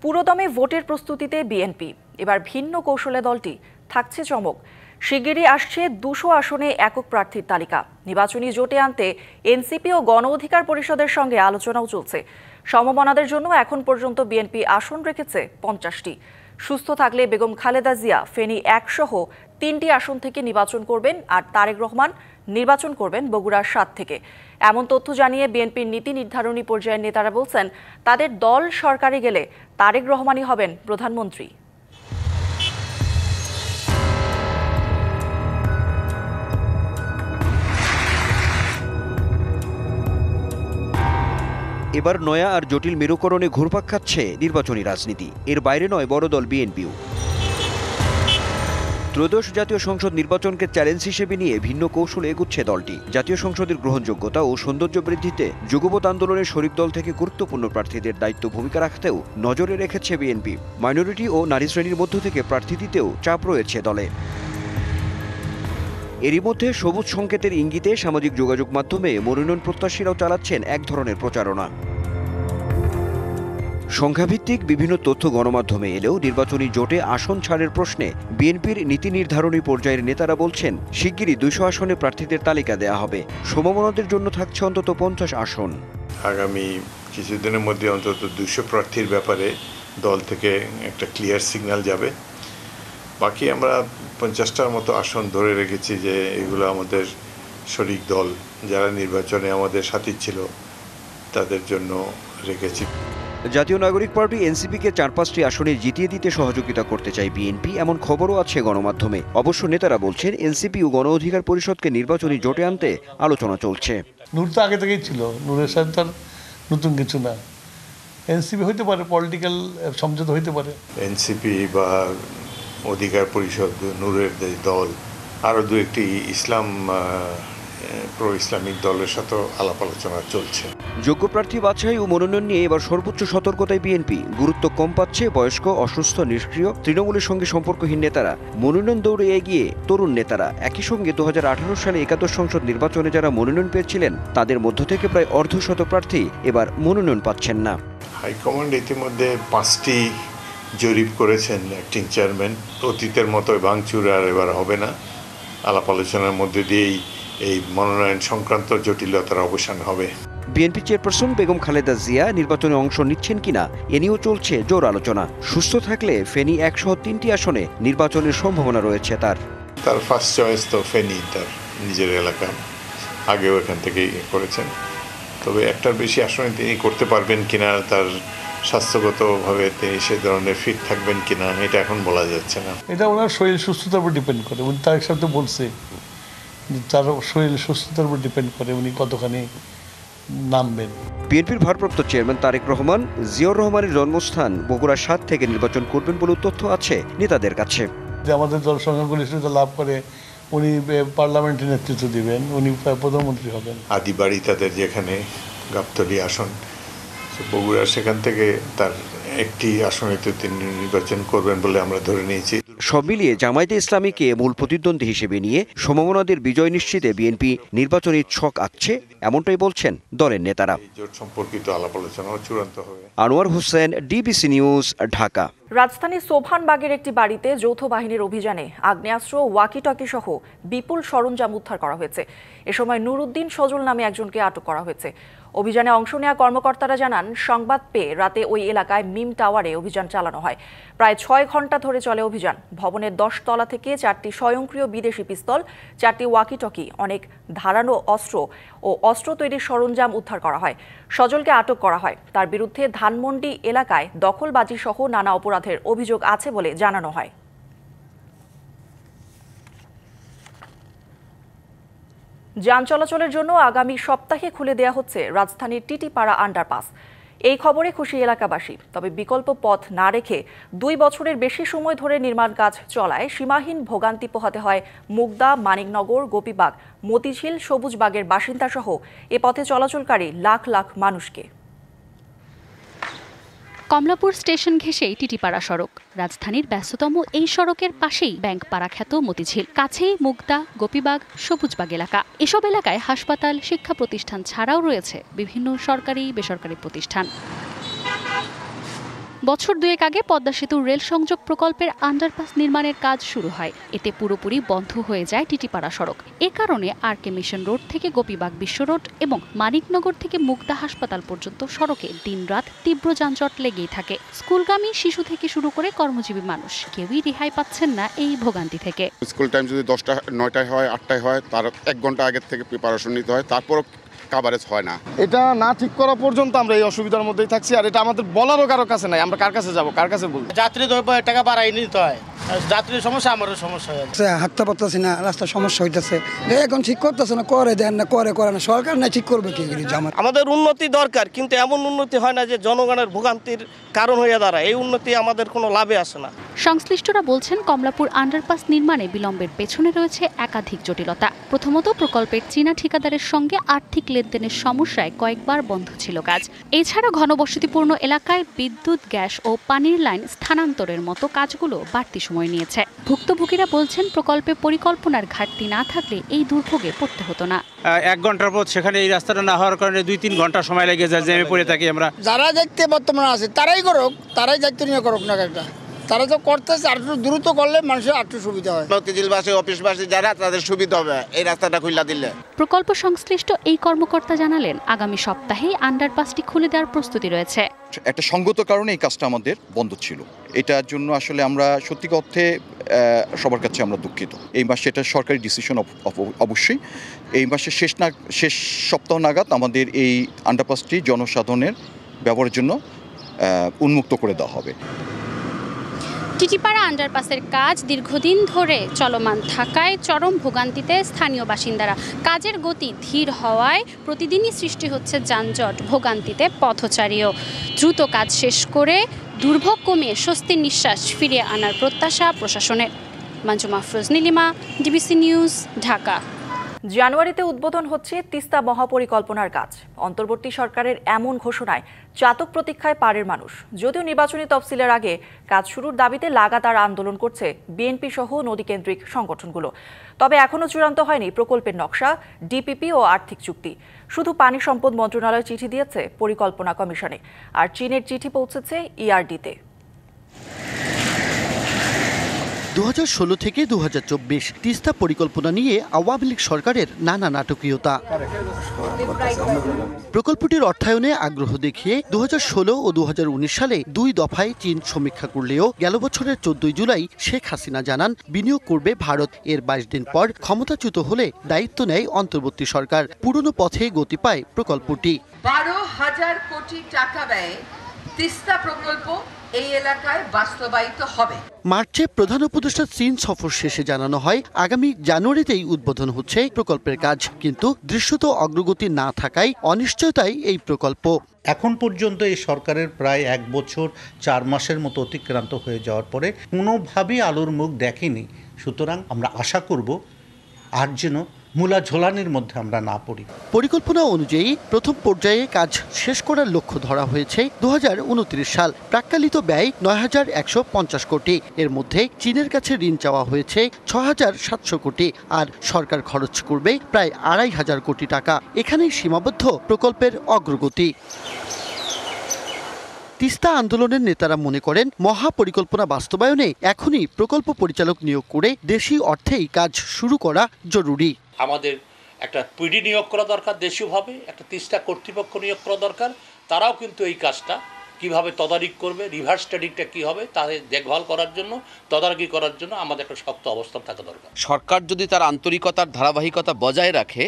পুরোদমে ভোটের প্রস্তুতিতে বিএনপি। এবার ভিন্ন কৌশলে দলটি থাকছে চমক। শিগগিরই আসছে ২০০ আসনে একক প্রার্থীর তালিকা। নির্বাচনী জোটে আনতে এনসিপি ও গণ অধিকার পরিষদের সঙ্গে আলোচনাও চলছে। সমমনাদের জন্য এখন পর্যন্ত বিএনপি আসন রেখেছে ৫০টি। সুস্থ থাকলে বেগম খালেদা জিয়া ফেনী ১ সহ ৩টি আসন থেকে নির্বাচন করবেন, আর তারেক রহমান নির্বাচন করবেন বগুড়া ৭ থেকে। এমন তথ্য জানিয়ে বিএনপির নীতি নির্ধারণী পর্যায়ের নেতারা বলছেন, তাদের দল সরকারে গেলে তারেক রহমানই হবেন প্রধানমন্ত্রী। এবার নয়া আর জটিল মেরুকরণে ঘুরপাক খাচ্ছে নির্বাচনী রাজনীতি। এর বাইরে নয় বড় দল বিএনপিও। ত্রয়োদশ জাতীয় সংসদ নির্বাচনকে চ্যালেঞ্জ হিসেবে নিয়ে ভিন্ন কৌশলে এগুচ্ছে দলটি। জাতীয় সংসদের গ্রহণযোগ্যতা ও সৌন্দর্য বৃদ্ধিতে যুগপৎ আন্দোলনের শরিক দল থেকে গুরুত্বপূর্ণ প্রার্থীদের দায়িত্ব ভূমিকা রাখতেও নজরে রেখেছে বিএনপি। মাইনরিটি ও নারী শ্রেণীর মধ্য থেকে প্রার্থী দিতেও চাপ রয়েছে দলে। এরই মধ্যে সবুজ সংকেতের ইঙ্গিতে সামাজিক যোগাযোগ মাধ্যমে মনোনয়ন প্রত্যাশীরাও চালাচ্ছেন এক ধরনের প্রচারণা। সংখ্যাভিত্তিক বিভিন্ন তথ্য গণমাধ্যমে এলেও নির্বাচনী জোটে আসন ছাড়ের প্রশ্নে বিএনপির নীতি নির্ধারণী পর্যায়ের নেতারা বলছেন, শিগগিরই ২০০ আসনে প্রার্থীদের তালিকা দেয়া হবে। সমমনাদের জন্য থাকছে অন্তত ৫০ আসন। আগামী কিছুদিনের মধ্যে অন্তত ২০০ প্রার্থীর ব্যাপারে দল থেকে একটা ক্লিয়ার সিগন্যাল যাবে। বাকি আমরা ৫০টার মতো আসন ধরে রেখেছি, যে এগুলো আমাদের শরিক দল যারা নির্বাচনে আমাদের সাথী ছিল তাদের জন্য রেখেছি। জাতীয় নাগরিক পার্টি এনসিপিকে ৪-৫টি আসনে জিতিয়ে দিতে সহযোগিতা করতে চায় বিএনপি, এমন খবরও আছে গণমাধ্যমে। অবশ্য নেতারা বলছেন, এনসিপি ও গণ অধিকার পরিষদকে নির্বাচনী জোটে আনতে আলোচনা চলছে। নূর তো আগে থেকেই ছিল, নূরের সাথে তার নতুন কিছু না। এনসিপি হইতে পারে, পলিটিক্যাল সমঝোতা হইতে পারে। এনসিপি বা অধিকার পরিষদ, নূরের দল, আরও দু একটি প্রো ইসলামিক দলের সাথে আলাপ আলোচনা চলছে। যোগ্য প্রার্থী বাছাই ও মনোনয়ন নিয়ে এবার সর্বোচ্চ সতর্কতায় বিএনপি। গুরুত্ব কম পাচ্ছে বয়স্ক, অসুস্থ, নিষ্ক্রিয়, তৃণমূলের সঙ্গে সম্পর্কহীন নেতারা। মনোনয়ন দৌড়ে এগিয়ে তরুণ নেতারা। একই সঙ্গে ২০১৮ সালে একাদশ সংসদ নির্বাচনে যারা মনোনয়ন পেয়েছিলেন তাদের মধ্য থেকে প্রায় অর্ধশত প্রার্থী এবার মনোনয়ন পাচ্ছেন না। হাইকমান্ড ইতিমধ্যে ৫টি জরিপ করেছেন অ্যাক্টিং চেয়ারম্যান। অতীতের মতো ভাঙচুর আর এবার হবে না। আলাপ আলোচনার মধ্যে দিয়েই এই মনোনয়ন সংক্রান্ত জটিলতার অবসান হবে। বিএনপি চেয়ারপারসন বেগম খালেদা জিয়া নির্বাচনে অংশ নিচ্ছেন কিনা এ নিয়েও চলছে জোর আলোচনা। সুস্থ থাকলে ফেনী ১ সহ ৩টি আসনে নির্বাচনের সম্ভাবনা রয়েছে তার। ফার্স্ট চয়েস তো ফেনী, তার নিজের এলাকা, আগেও এখান থেকেই করেছেন। তবে একটার বেশি আসনে তিনি করতে পারবেন কিনা, তার স্বাস্থ্যগতভাবে তিনি সে ধরনের ফিট থাকবেন কিনা, এটা এখন বলা যাচ্ছে না। এটা ওনার শরীর সুস্থতার উপর ডিপেন্ড করে। উনি তার সাথে বলছে তার শরীর সুস্থতার উপর ডিপেন্ড করে উনি কতখানি নামবেন। বিএনপির ভারপ্রাপ্ত চেয়ারম্যান তারেক রহমান জিয়াউর রহমানের জন্মস্থান বগুড়া ৭ থেকে নির্বাচন করবেন বলে তথ্য আছে নেতাদের কাছে। যে আমাদের দল সংখ্যাগরিষ্ঠতা লাভ করে উনি পার্লামেন্টে নেতৃত্ব দিবেন, উনি প্রধানমন্ত্রী হবেন। আদি বাড়ি তাদের যেখানে গাবতলী আসন, বগুড়া, সেখান থেকে তার একটি আসনে তিনি নির্বাচন করবেন বলে আমরা ধরে নিয়েছি। সব মিলিয়ে জামায়াতে ইসলামীকে মূল প্রতিদ্বন্দ্বী হিসেবে নিয়ে সমমনাদের বিজয় নিশ্চিতে বিএনপি নির্বাচনী ছক আঁকছে, এমনটাই বলছেন দলের নেতারা। জোট সম্পর্কিত আলাপ আলোচনাও চূড়ান্ত হবে। Anwar Hossain, DBC news, Dhaka. রাজধানীর সোভানবাগের একটি বাড়িতে যৌথ বাহিনীর অভিযানে আগ্নেয়াস্ত্র, ওয়াকিটকি সহ বিপুল সরঞ্জাম উদ্ধার করা হয়েছে। এ সময় নুরুদ্দিন সজল নামে একজনকে আটক করা হয়েছে। অভিযানে অংশ নেওয়া কর্মকর্তারা জানান, সংবাদ পেয়ে রাতে ওই এলাকায় মিম টাওয়ারে অভিযান চালানো হয়। প্রায় ৬ ঘন্টা ধরে চলে অভিযান। ভবনের ১০ তলা থেকে ৪টি স্বয়ংক্রিয় বিদেশি পিস্তল, 4টি ওয়াকিটকি, অনেক ধারালো অস্ত্র ও অস্ত্র তৈরির সরঞ্জাম উদ্ধার করা হয়। সজলকে আটক করা হয়। তার বিরুদ্ধে ধানমন্ডি এলাকায় দখলবাজি সহ নানা অপরাধের অভিযোগ আছে বলে জানানো হয়। যান চলাচলের জন্য আগামী সপ্তাহে খুলে দেয়া হচ্ছে রাজধানীর টিটিপাড়া আন্ডারপাস। এই খবরে খুশি এলাকাবাসী। তবে বিকল্প পথ না রেখে ২ বছরের বেশি সময় ধরে নির্মাণ কাজ চলায় সীমাহীন ভোগান্তি পোহাতে হয় মুগদা, মানিকনগর, গোপীবাগ, মতিঝিল, সবুজবাগের বাসিন্দা সহ এ পথে চলাচলকারী লাখ লাখ মানুষকে। কমলাপুর স্টেশন ঘেঁষেই টিটিপাড়া সড়ক। রাজধানীর ব্যস্ততম এই সড়কের পাশেই ব্যাংকপাড়া খ্যাত মতিঝিল, কাছেই মুগদা, গোপীবাগ, সবুজবাগ এলাকা। এসব এলাকায় হাসপাতাল, শিক্ষা প্রতিষ্ঠান ছাড়াও রয়েছে বিভিন্ন সরকারি বেসরকারি প্রতিষ্ঠান। বছর দুয়েক আগে পদ্মা সেতু রেল সংযোগ প্রকল্পের আন্ডারপাস নির্মাণের কাজ শুরু হয়। এতে পুরোপুরি বন্ধ হয়ে যায় টিটিপাড়া সড়ক। এ কারণে আরকে মিশন রোড থেকে গোপীবাগ বিশ্ব রোড এবং মানিকনগর থেকে মুগদা হাসপাতাল পর্যন্ত সড়কে দিনরাত তীব্র যানজট লেগেই থাকে। স্কুলগামী শিশু থেকে শুরু করে কর্মজীবী মানুষ কেউই রেহাই পাচ্ছেন না এই ভোগান্তি থেকে। স্কুল টাইম যদি 10টা 9টায় হয় 8টায় হয়, তার 1 ঘন্টা আগের থেকে প্রিপারেশন নিতে হয়, তারপরও কাভারেজ হয় না। এটা না ঠিক করা পর্যন্ত আমরা এই অসুবিধার মধ্যেই থাকছি। আর এটা আমাদের বলারও কারো কাছে নাই, আমরা কার কাছে যাব, কার কাছে বলবো? যাত্রী দ্রব্য টাকা বাড়াই নিতে হয়, যাত্রীর সমস্যা আমারও সমস্যা হয়। হাঁটতে পারতেছি না, রাস্তার সমস্যা হইতেছে, এখন ঠিক করতেছে না, করে দেন না, করে না, সরকার না ঠিক করবে কি? আমাদের উন্নতি দরকার, কিন্তু এমন উন্নতি হয় না যে জনগণের ভোগান্তির কারণ হয়ে দাঁড়ায়। এই উন্নতি আমাদের কোনো লাভে আসে না। সংশ্লিষ্টরা বলছেন, কমলাপুর আন্ডারপাস নির্মাণে বিলম্বের পেছনে রয়েছে একাধিক জটিলতা। প্রথমত, প্রকল্পের চীনা ঠিকাদারের সঙ্গে আর্থিক লেনদেনের সমস্যায় কয়েকবার বন্ধ ছিল কাজ। এছাড়া ঘনবসতিপূর্ণ এলাকায় বিদ্যুৎ, গ্যাস ও পানির লাইন স্থানান্তরের মতো কাজগুলো বাড়তি সময় নিয়েছে। ভুক্তভোগীরা বলছেন, প্রকল্পে পরিকল্পনার ঘাটতি না থাকলে এই দুর্ভোগে পড়তে হতো না। 1 ঘন্টার পর সেখানে এই রাস্তাটা না হওয়ার কারণে 2-3 ঘন্টা সময় লেগে যায়, জ্যামে পড়ে থাকি আমরা। যারা দেখতে বর্তমানে আছে তারাই করুক, তারাই দায়িত্ব নিয়ে করুক না একটা। তারা তো করতেছে, আর একটু দ্রুত করলে মানুষের একটু সুবিধা হয়। মতিঝিলবাসী, অফিসবাসী যারা, তাদের সুবিধা হবে এই রাস্তাটা খুলে দিলে। প্রকল্প সংশ্লিষ্ট এই কর্মকর্তা জানালেন, আগামী সপ্তাহেই আন্ডারপাসটি খুলে দেওয়ার প্রস্তুতি রয়েছে। একটা সঙ্গত কারণে এই কাজটা আমাদের বন্ধ ছিল। এটার জন্য আসলে আমরা সত্যি অর্থে সবার কাছে আমরা দুঃখিত। এই মাসে এটা সরকারি ডিসিশন অবশ্যই। এই মাসের শেষ সপ্তাহ নাগাদ আমাদের এই আন্ডারপাসটি জনসাধারণের ব্যবহারের জন্য উন্মুক্ত করে দেওয়া হবে। টিটিপাড়া আন্ডারপাসের কাজ দীর্ঘদিন ধরে চলমান থাকায় চরম ভোগান্তিতে স্থানীয় বাসিন্দারা। কাজের গতি ধীর হওয়ায় প্রতিদিনই সৃষ্টি হচ্ছে যানজট, ভোগান্তিতে পথচারীও। দ্রুত কাজ শেষ করে দুর্ভোগ কমিয়ে স্বস্তির নিঃশ্বাস ফিরিয়ে আনার প্রত্যাশা প্রশাসনের। Manjuma Afroz, Nilima, DBC news, Dhaka. জানুয়ারিতে উদ্বোধন হচ্ছে তিস্তা মহাপরিকল্পনার কাজ। অন্তর্বর্তী সরকারের এমন ঘোষণায় চাতক প্রতীক্ষায় পাড়ের মানুষ। যদিও নির্বাচনী তফসিলের আগে কাজ শুরুর দাবিতে লাগাতার আন্দোলন করছে বিএনপি সহ নদীকেন্দ্রিক সংগঠনগুলো। তবে এখনও চূড়ান্ত হয়নি প্রকল্পের নকশা, ডিপিপি ও আর্থিক চুক্তি। শুধু পানি সম্পদ মন্ত্রণালয় চিঠি দিয়েছে পরিকল্পনা কমিশনে, আর চীনের চিঠি পৌঁছেছে ইআরডিতে। 2016 থেকে 2024 তিস্তা পরিকল্পনা নিয়ে আওয়ামী লীগ সরকারের নানা নাটকীয়তা। প্রকল্পটির অর্থায়নে আগ্রহ দেখিয়ে 2016 ও 2019 সালে 2 দফায় চীন সমীক্ষা করলেও গেল বছরের 14 জুলাই শেখ হাসিনা জানান বিনিয়োগ করবে ভারত। এর 22 দিন পর ক্ষমতাচ্যুত হলে দায়িত্ব নেয় অন্তর্বর্তী সরকার। পুরনো পথে গতি পায় প্রকল্পটি। 12,000 কোটি টাকা ব্যয়ে তিস্তা প্রকল্প এই এলাকায় বাস্তবায়িত হবে। মার্চে প্রধান উপদেষ্টা চীন সফর শেষে জানানো হয় আগামী জানুয়ারিতেই উদ্বোধন হচ্ছে প্রকল্পের কাজ, কিন্তু দৃশ্যত অগ্রগতি না থাকায় অনিশ্চয়তায় এই প্রকল্প। এখন পর্যন্ত এই সরকারের প্রায় 1 বছর 4 মাসের মতো অতিক্রান্ত হয়ে যাওয়ার পরে কোনোভাবেই আলোর মুখ দেখেনি। সুতরাং আমরা আশা করব আর যেন মূলা ঝোলানির মধ্যে আমরা না পড়ি। পরিকল্পনা অনুযায়ী প্রথম পর্যায়ে কাজ শেষ করার লক্ষ্য ধরা হয়েছে 2029 সাল। প্রাক্কালিত ব্যয় 9,150 কোটি। এর মধ্যে চীনের কাছে ঋণ চাওয়া হয়েছে 6,700 কোটি, আর সরকার খরচ করবে প্রায় 2,500 কোটি টাকা। এখানেই সীমাবদ্ধ প্রকল্পের অগ্রগতি। তিস্তা আন্দোলনের নেতারা মনে করেন মহাপরিকল্পনা বাস্তবায়নে এখনই প্রকল্প পরিচালক নিয়োগ করে দেশি অর্থেই কাজ শুরু করা জরুরি। আমাদের একটা পিডি নিয়োগ করা দরকার, দেশীয়ভাবে একটা তিস্তা কর্তৃপক্ষ নিয়োগ করা দরকার। তারাও কিন্তু এই কাজটা কিভাবে তদারকি করবে, রিভার্স স্টাডিটা কী হবে, তাদের দেখভাল করার জন্য, তদারকি করার জন্য আমাদের একটা শক্ত অবস্থান থাকা দরকার। সরকার যদি তার আন্তরিকতার ধারাবাহিকতা বজায় রাখে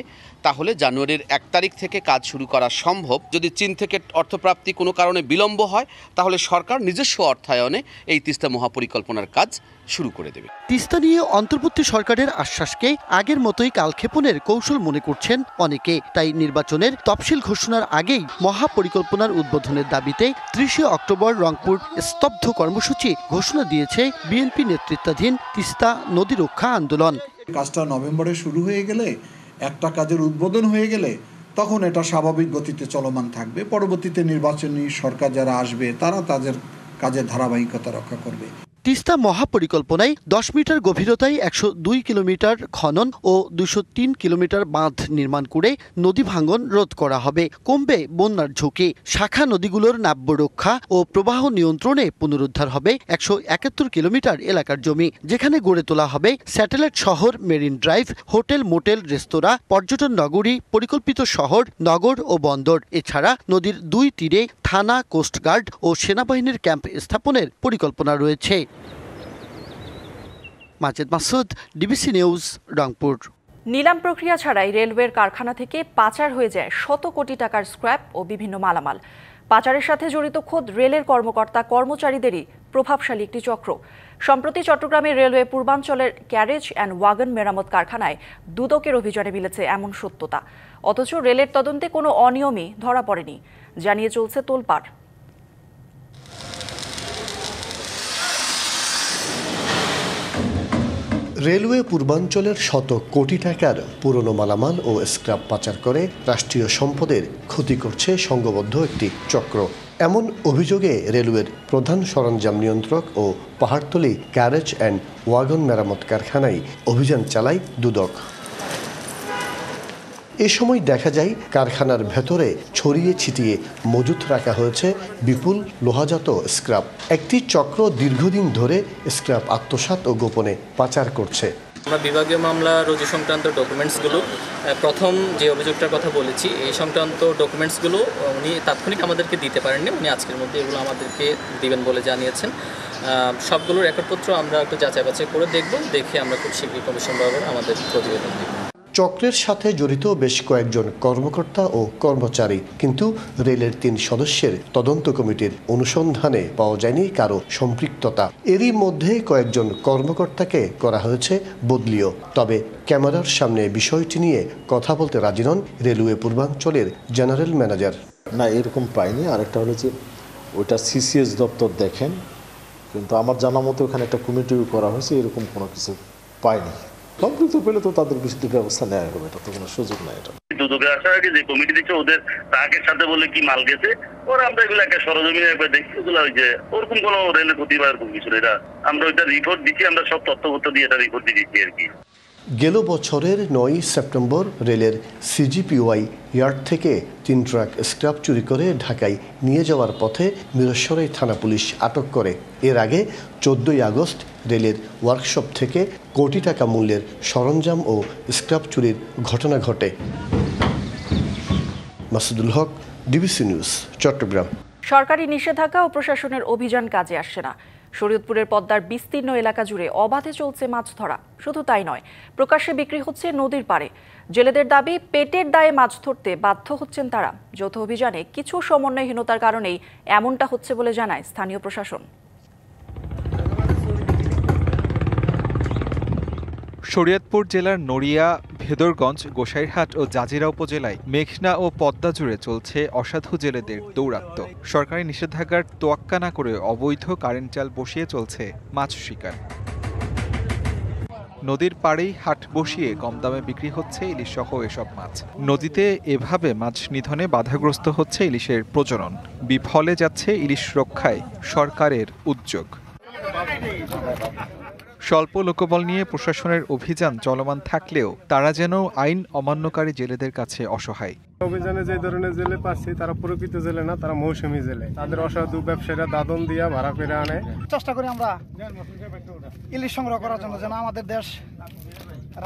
তাহলে জানুয়ারির 1 তারিখ থেকে কাজ শুরু করা সম্ভব। যদি চীন থেকে অর্থপ্রাপ্তি কোনো কারণে বিলম্ব হয় তাহলে সরকার নিজস্ব অর্থায়নে এই তিস্তা মহাপরিকল্পনার কাজ শুরু করে দেবে। তিস্তা নিয়ে অন্তর্বর্তী সরকারের আশ্বাসকে আগের মতোই কালক্ষেপণের কৌশল মনে করছেন অনেকে। তাই নির্বাচনের তফসিল ঘোষণার আগেই মহাপরিকল্পনার উদ্বোধনের দাবিতে 30 অক্টোবর রংপুর স্তব্ধ কর্মসূচি ঘোষণা দিয়েছে বিএনপি নেতৃত্বাধীন তিস্তা নদী রক্ষা আন্দোলন। কাজটা নভেম্বরে শুরু হয়ে গেলে, একটা কাজের উদ্বোধন হয়ে গেলে তখন এটা স্বাভাবিক গতিতে চলমান থাকবে। পরবর্তীতে নির্বাচনী সরকার যারা আসবে তারা তাদের কাজের ধারাবাহিকতা রক্ষা করবে। তিস্তা মহাপরিকল্পনায় 10 মিটার গভীরতায় 102 কিলোমিটার খনন ও 203 কিলোমিটার বাঁধ নির্মাণ করে নদী ভাঙন রোধ করা হবে। কমবে বন্যার ঝুঁকি। শাখা নদীগুলোর নাব্য রক্ষা ও প্রবাহ নিয়ন্ত্রণে পুনরুদ্ধার হবে 171 কিলোমিটার এলাকার জমি, যেখানে গড়ে তোলা হবে স্যাটেলাইট শহর, মেরিন ড্রাইভ, হোটেল, মোটেল, রেস্তোরাঁ, পর্যটন নগরী, পরিকল্পিত শহর, নগর ও বন্দর। এছাড়া নদীর 2 তীরে থানা, কোস্টগার্ড ও সেনাবাহিনীর ক্যাম্প স্থাপনের পরিকল্পনা রয়েছে। Majed Masud, DBC news, Rangpur. নিলাম প্রক্রিয়া ছাড়াই রেলওয়ের কারখানা থেকে পাচার হয়ে যায় শত কোটি টাকার স্ক্র্যাপ ও বিভিন্ন মালামাল। পাচারের সাথে জড়িত খোদ রেলের কর্মকর্তা কর্মচারীদেরই প্রভাবশালী একটি চক্র। সম্প্রতি চট্টগ্রামের রেলওয়ে পূর্বাঞ্চলের ক্যারেজ অ্যান্ড ওয়াগন মেরামত কারখানায় দুদকের অভিযানে মিলেছে এমন সত্যতা। অথচ রেলের তদন্তে কোনো অনিয়মই ধরা পড়েনি, জানিয়ে চলছে তোলপাড়। রেলওয়ে পূর্বাঞ্চলের শত কোটি টাকার পুরনো মালামাল ও স্ক্র্যাপ পাচার করে রাষ্ট্রীয় সম্পদের ক্ষতি করছে সংঘবদ্ধ একটি চক্র। এমন অভিযোগে রেলওয়ের প্রধান সরঞ্জাম নিয়ন্ত্রক ও পাহাড়তলী ক্যারেজ অ্যান্ড ওয়াগন মেরামত কারখানায় অভিযান চালায় দুদক। এ সময় দেখা যায় কারখানার ভেতরে ছড়িয়ে ছিটিয়ে মজুত রাখা হয়েছে বিপুল লোহাজাত স্ক্র্যাপ। একটি চক্র দীর্ঘদিন ধরে স্ক্র্যাপ আত্মসাৎ ও গোপনে পাচার করছে। আমরা বিভাগীয় মামলা রুজু সংক্রান্ত ডকুমেন্টসগুলো প্রথম যে অভিযোগটার কথা বলেছি, এই সংক্রান্ত ডকুমেন্টসগুলো উনি তাৎক্ষণিক আমাদেরকে দিতে পারেননি। উনি আজকের মধ্যে এগুলো আমাদেরকে দিবেন বলে জানিয়েছেন। সবগুলো রেকর্ডপত্র আমরা একটু যাচাই বাছাই করে দেখে আমরা খুব শীঘ্রই কমিশন বরাবর আমাদের প্রতিবেদন দিব। চক্রের সাথে জড়িত বেশ কয়েকজন কর্মকর্তা ও কর্মচারী, কিন্তু রেলের 3 সদস্যের তদন্ত কমিটির অনুসন্ধানে পাওয়া যায়নি কারো সম্পৃক্ততা। এরই মধ্যে কয়েকজন কর্মকর্তাকে করা হয়েছে বদলিও। তবে ক্যামেরার সামনে বিষয়টি নিয়ে কথা বলতে রাজি নন রেলওয়ে পূর্বাঞ্চলের জেনারেল ম্যানেজার। না, এরকম পাইনি। আরেকটা হলো যে ওইটা সিসিএস দপ্তর দেখেন, কিন্তু আমার জানা মতো ওখানে একটা কমিটি করা হয়েছে, এরকম কোনো কিছু পাইনি। সম্পৃক্ত পেলে তো তাদের বিশুদ্ধ ব্যবস্থা নেওয়া হবে, এটা তো কোনো সুযোগ নাই। এটা দুদকে আসার আগে যে কমিটি দিচ্ছে ওদের তাকের সাথে বলে কি মাল গেছে, ওরা আমরা এগুলো একটা সরজমিনে একবার দেখি, ওগুলো ওই যে ওরকম কোনো রেলের ক্ষতি বা এরকম কিছু এটা আমরা ওইটা রিপোর্ট দিচ্ছি, আমরা সব তথ্যপত্র দিয়ে এটা রিপোর্ট দিচ্ছি আর কি। গেল বছরের 9 সেপ্টেম্বর রেলের সিজিপিওয়াই ইয়ার্ড থেকে 3 ট্রাক স্ক্র্যাপ চুরি করে ঢাকায় নিয়ে যাওয়ার পথে মিরসরাই থানা পুলিশ আটক করে। এর আগে 14 আগস্ট রেলের ওয়ার্কশপ থেকে কোটি টাকা মূল্যের সরঞ্জাম ও স্ক্র্যাপ চুরির ঘটনা ঘটে। মাসুদুল হক, ডিবিসি নিউজ, চট্টগ্রাম। সরকারি নিষেধাজ্ঞা ও প্রশাসনের অভিযান কাজে আসছে না। শরীয়তপুরের পদ্মার বিস্তীর্ণ এলাকা জুড়ে অবাধে চলছে মাছ ধরা। শুধু তাই নয়, প্রকাশ্যে বিক্রি হচ্ছে নদীর পাড়ে। জেলেদের দাবি, পেটের দায়ে মাছ ধরতে বাধ্য হচ্ছেন তারা। যৌথ অভিযানে কিছু সমন্বয়হীনতার কারণেই এমনটা হচ্ছে বলে জানায় স্থানীয় প্রশাসন। শরীয়তপুর জেলার নড়িয়া, ভেদরগঞ্জ, গোসাইরহাট ও জাজিরা উপজেলায় মেঘনা ও পদ্মা জুড়ে চলছে অসাধু জেলেদের দৌরাত্ম্য। সরকারি নিষেধাজ্ঞার তোয়াক্কা না করে অবৈধ কারেন্ট জাল বসিয়ে চলছে মাছ শিকার। নদীর পাড়েই হাট বসিয়ে কম দামে বিক্রি হচ্ছে ইলিশ সহ এসব মাছ। নদীতে এভাবে মাছ নিধনে বাধাগ্রস্ত হচ্ছে ইলিশের প্রজনন। বিফলে যাচ্ছে ইলিশ রক্ষায় সরকারের উদ্যোগ। স্বল্প লোকবল নিয়ে প্রশাসনের অভিযান চলমান থাকলেও তারা যেন আইন অমান্যকারী জেলেদের কাছে অসহায়। অভিযানে যে ধরনের জেলে পাচ্ছি তারা প্রকৃত জেলে না, তারা মৌসুমী জেলে। তাদের অসাধু ব্যবসায়ীরা দাদন দিয়া ভাড়া করে আনে। চেষ্টা করি আমরা ইলিশ সংগ্রহ করার জন্য, যেন আমাদের দেশ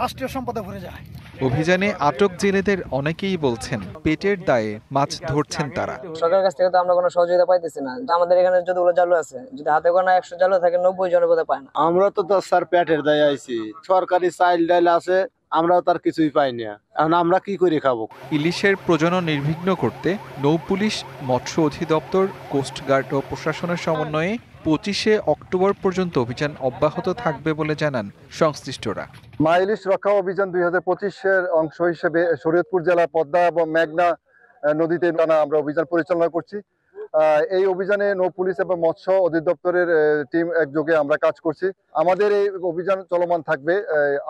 রাষ্ট্রীয় সম্পদে ভরে যায়। অভিযানে আটক জেলেদের অনেকেই বলছেন পেটের দায়ে মাছ ধরছেন তারা। সরকারের কাছ থেকে তো আমরা কোনো সহযোগিতা পাইতেছি না। আমাদের এখানে যতগুলো জালু আছে, যদি হাতে গোনা 100 জালু থাকে 90 জনের বোধহয় পায় না। আমরা তো 10 স্যার পেটের দায়ে আইছি। সরকারি চাইল ডাইল আছে, আমরাও তার কিছুই পাই না। এখন আমরা কি করে খাবো? ইলিশের প্রজনন নির্বিঘ্ন করতে নৌপুলিশ, মৎস্য অধিদপ্তর, কোস্টগার্ড ও প্রশাসনের সমন্বয়ে 25শে অক্টোবর পর্যন্ত অভিযান অব্যাহত থাকবে বলে জানান সংশ্লিষ্টরা। মা ইলিশ রক্ষা অভিযান 2025-এর অংশ হিসেবে শরীয়তপুর জেলা পদ্মা এবং মেঘনা নদীতে আমরা অভিযান পরিচালনা করছি। এই অভিযানে নৌ পুলিশ এবং মৎস্য অধিদপ্তরের টিম একযোগে আমরা কাজ করছি। আমাদের এই অভিযান চলমান থাকবে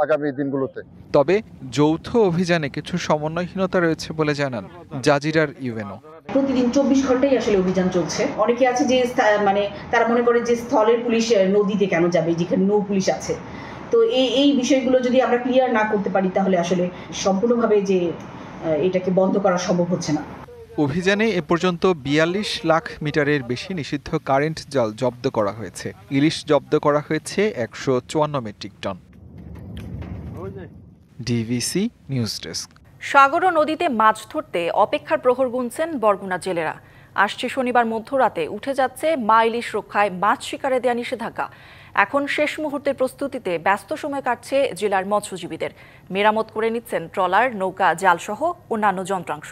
আগামী দিনগুলোতে। তবে যৌথ অভিযানে কিছু সমন্বয়হীনতা রয়েছে বলে জানান জাজিরার ইউএনও। প্রতিদিন 24 ঘন্টাই আসলে অভিযান চলছে। অনেকে আছে যে মানে তারা মনে করে যে স্থলের পুলিশ নদীতে কেন যাবে যেখানে নৌ পুলিশ আছে। তো এই বিষয়গুলো যদি আমরা ক্লিয়ার না করতে পারি তাহলে আসলে সম্পূর্ণভাবে যে এটাকে বন্ধ করা সম্ভব হচ্ছে না। অভিযানে এ পর্যন্ত ৪২ লাখ মিটারের বেশি নিষিদ্ধ কারেন্ট জাল জব্দ করা হয়েছে। ইলিশ জব্দ করা হয়েছে ১৫৪ metric ton. DVC news desk. সাগর ও নদীতে মাছ ধরতে অপেক্ষার প্রহর গুনছেন বরগুনা জেলেরা। আসছে শনিবার মধ্যরাতে উঠে যাচ্ছে মা ইলিশ রক্ষায় মাছ শিকারে দেয়া নিষেধাজ্ঞা। এখন শেষ মুহূর্তের প্রস্তুতিতে ব্যস্ত সময় কাটছে জেলার মৎস্যজীবীদের। মেরামত করে নিচ্ছেন ট্রলার, নৌকা, জালসহ অন্যান্য যন্ত্রাংশ।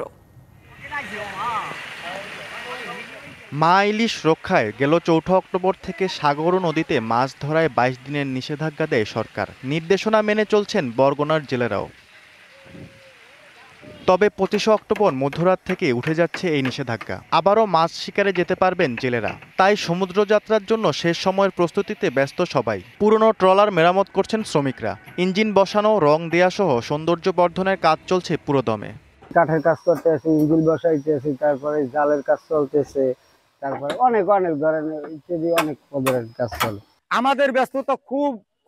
মা ইলিশ রক্ষায় গেল ৪ অক্টোবর থেকে সাগর ও নদীতে মাছ ধরায় ২২ দিনের নিষেধাজ্ঞা দেয় সরকার। নির্দেশনা মেনে চলছেন বরগুনার জেলেরাও। তবে ২৫ অক্টোবর মধ্যরাত থেকে উঠে যাচ্ছে এই নিষেধাজ্ঞা। আবারও মাছ শিকারে যেতে পারবেন জেলেরা। তাই সমুদ্রযাত্রার জন্য শেষ সময়ের প্রস্তুতিতে ব্যস্ত সবাই। পুরনো ট্রলার মেরামত করছেন শ্রমিকরা। ইঞ্জিন বসানো, রং দেয়া সহ সৌন্দর্য বর্ধনের কাজ চলছে পুরোদমে। কাঠের কাজ করতে আছে, ইঞ্জিন বসাইতেছে, তারপরে জালের কাজ চলতেছে, তারপরে অনেক ধরনের ইত্যাদি অনেক ধরনের কাজ চলে। আমাদের ব্যস্ততা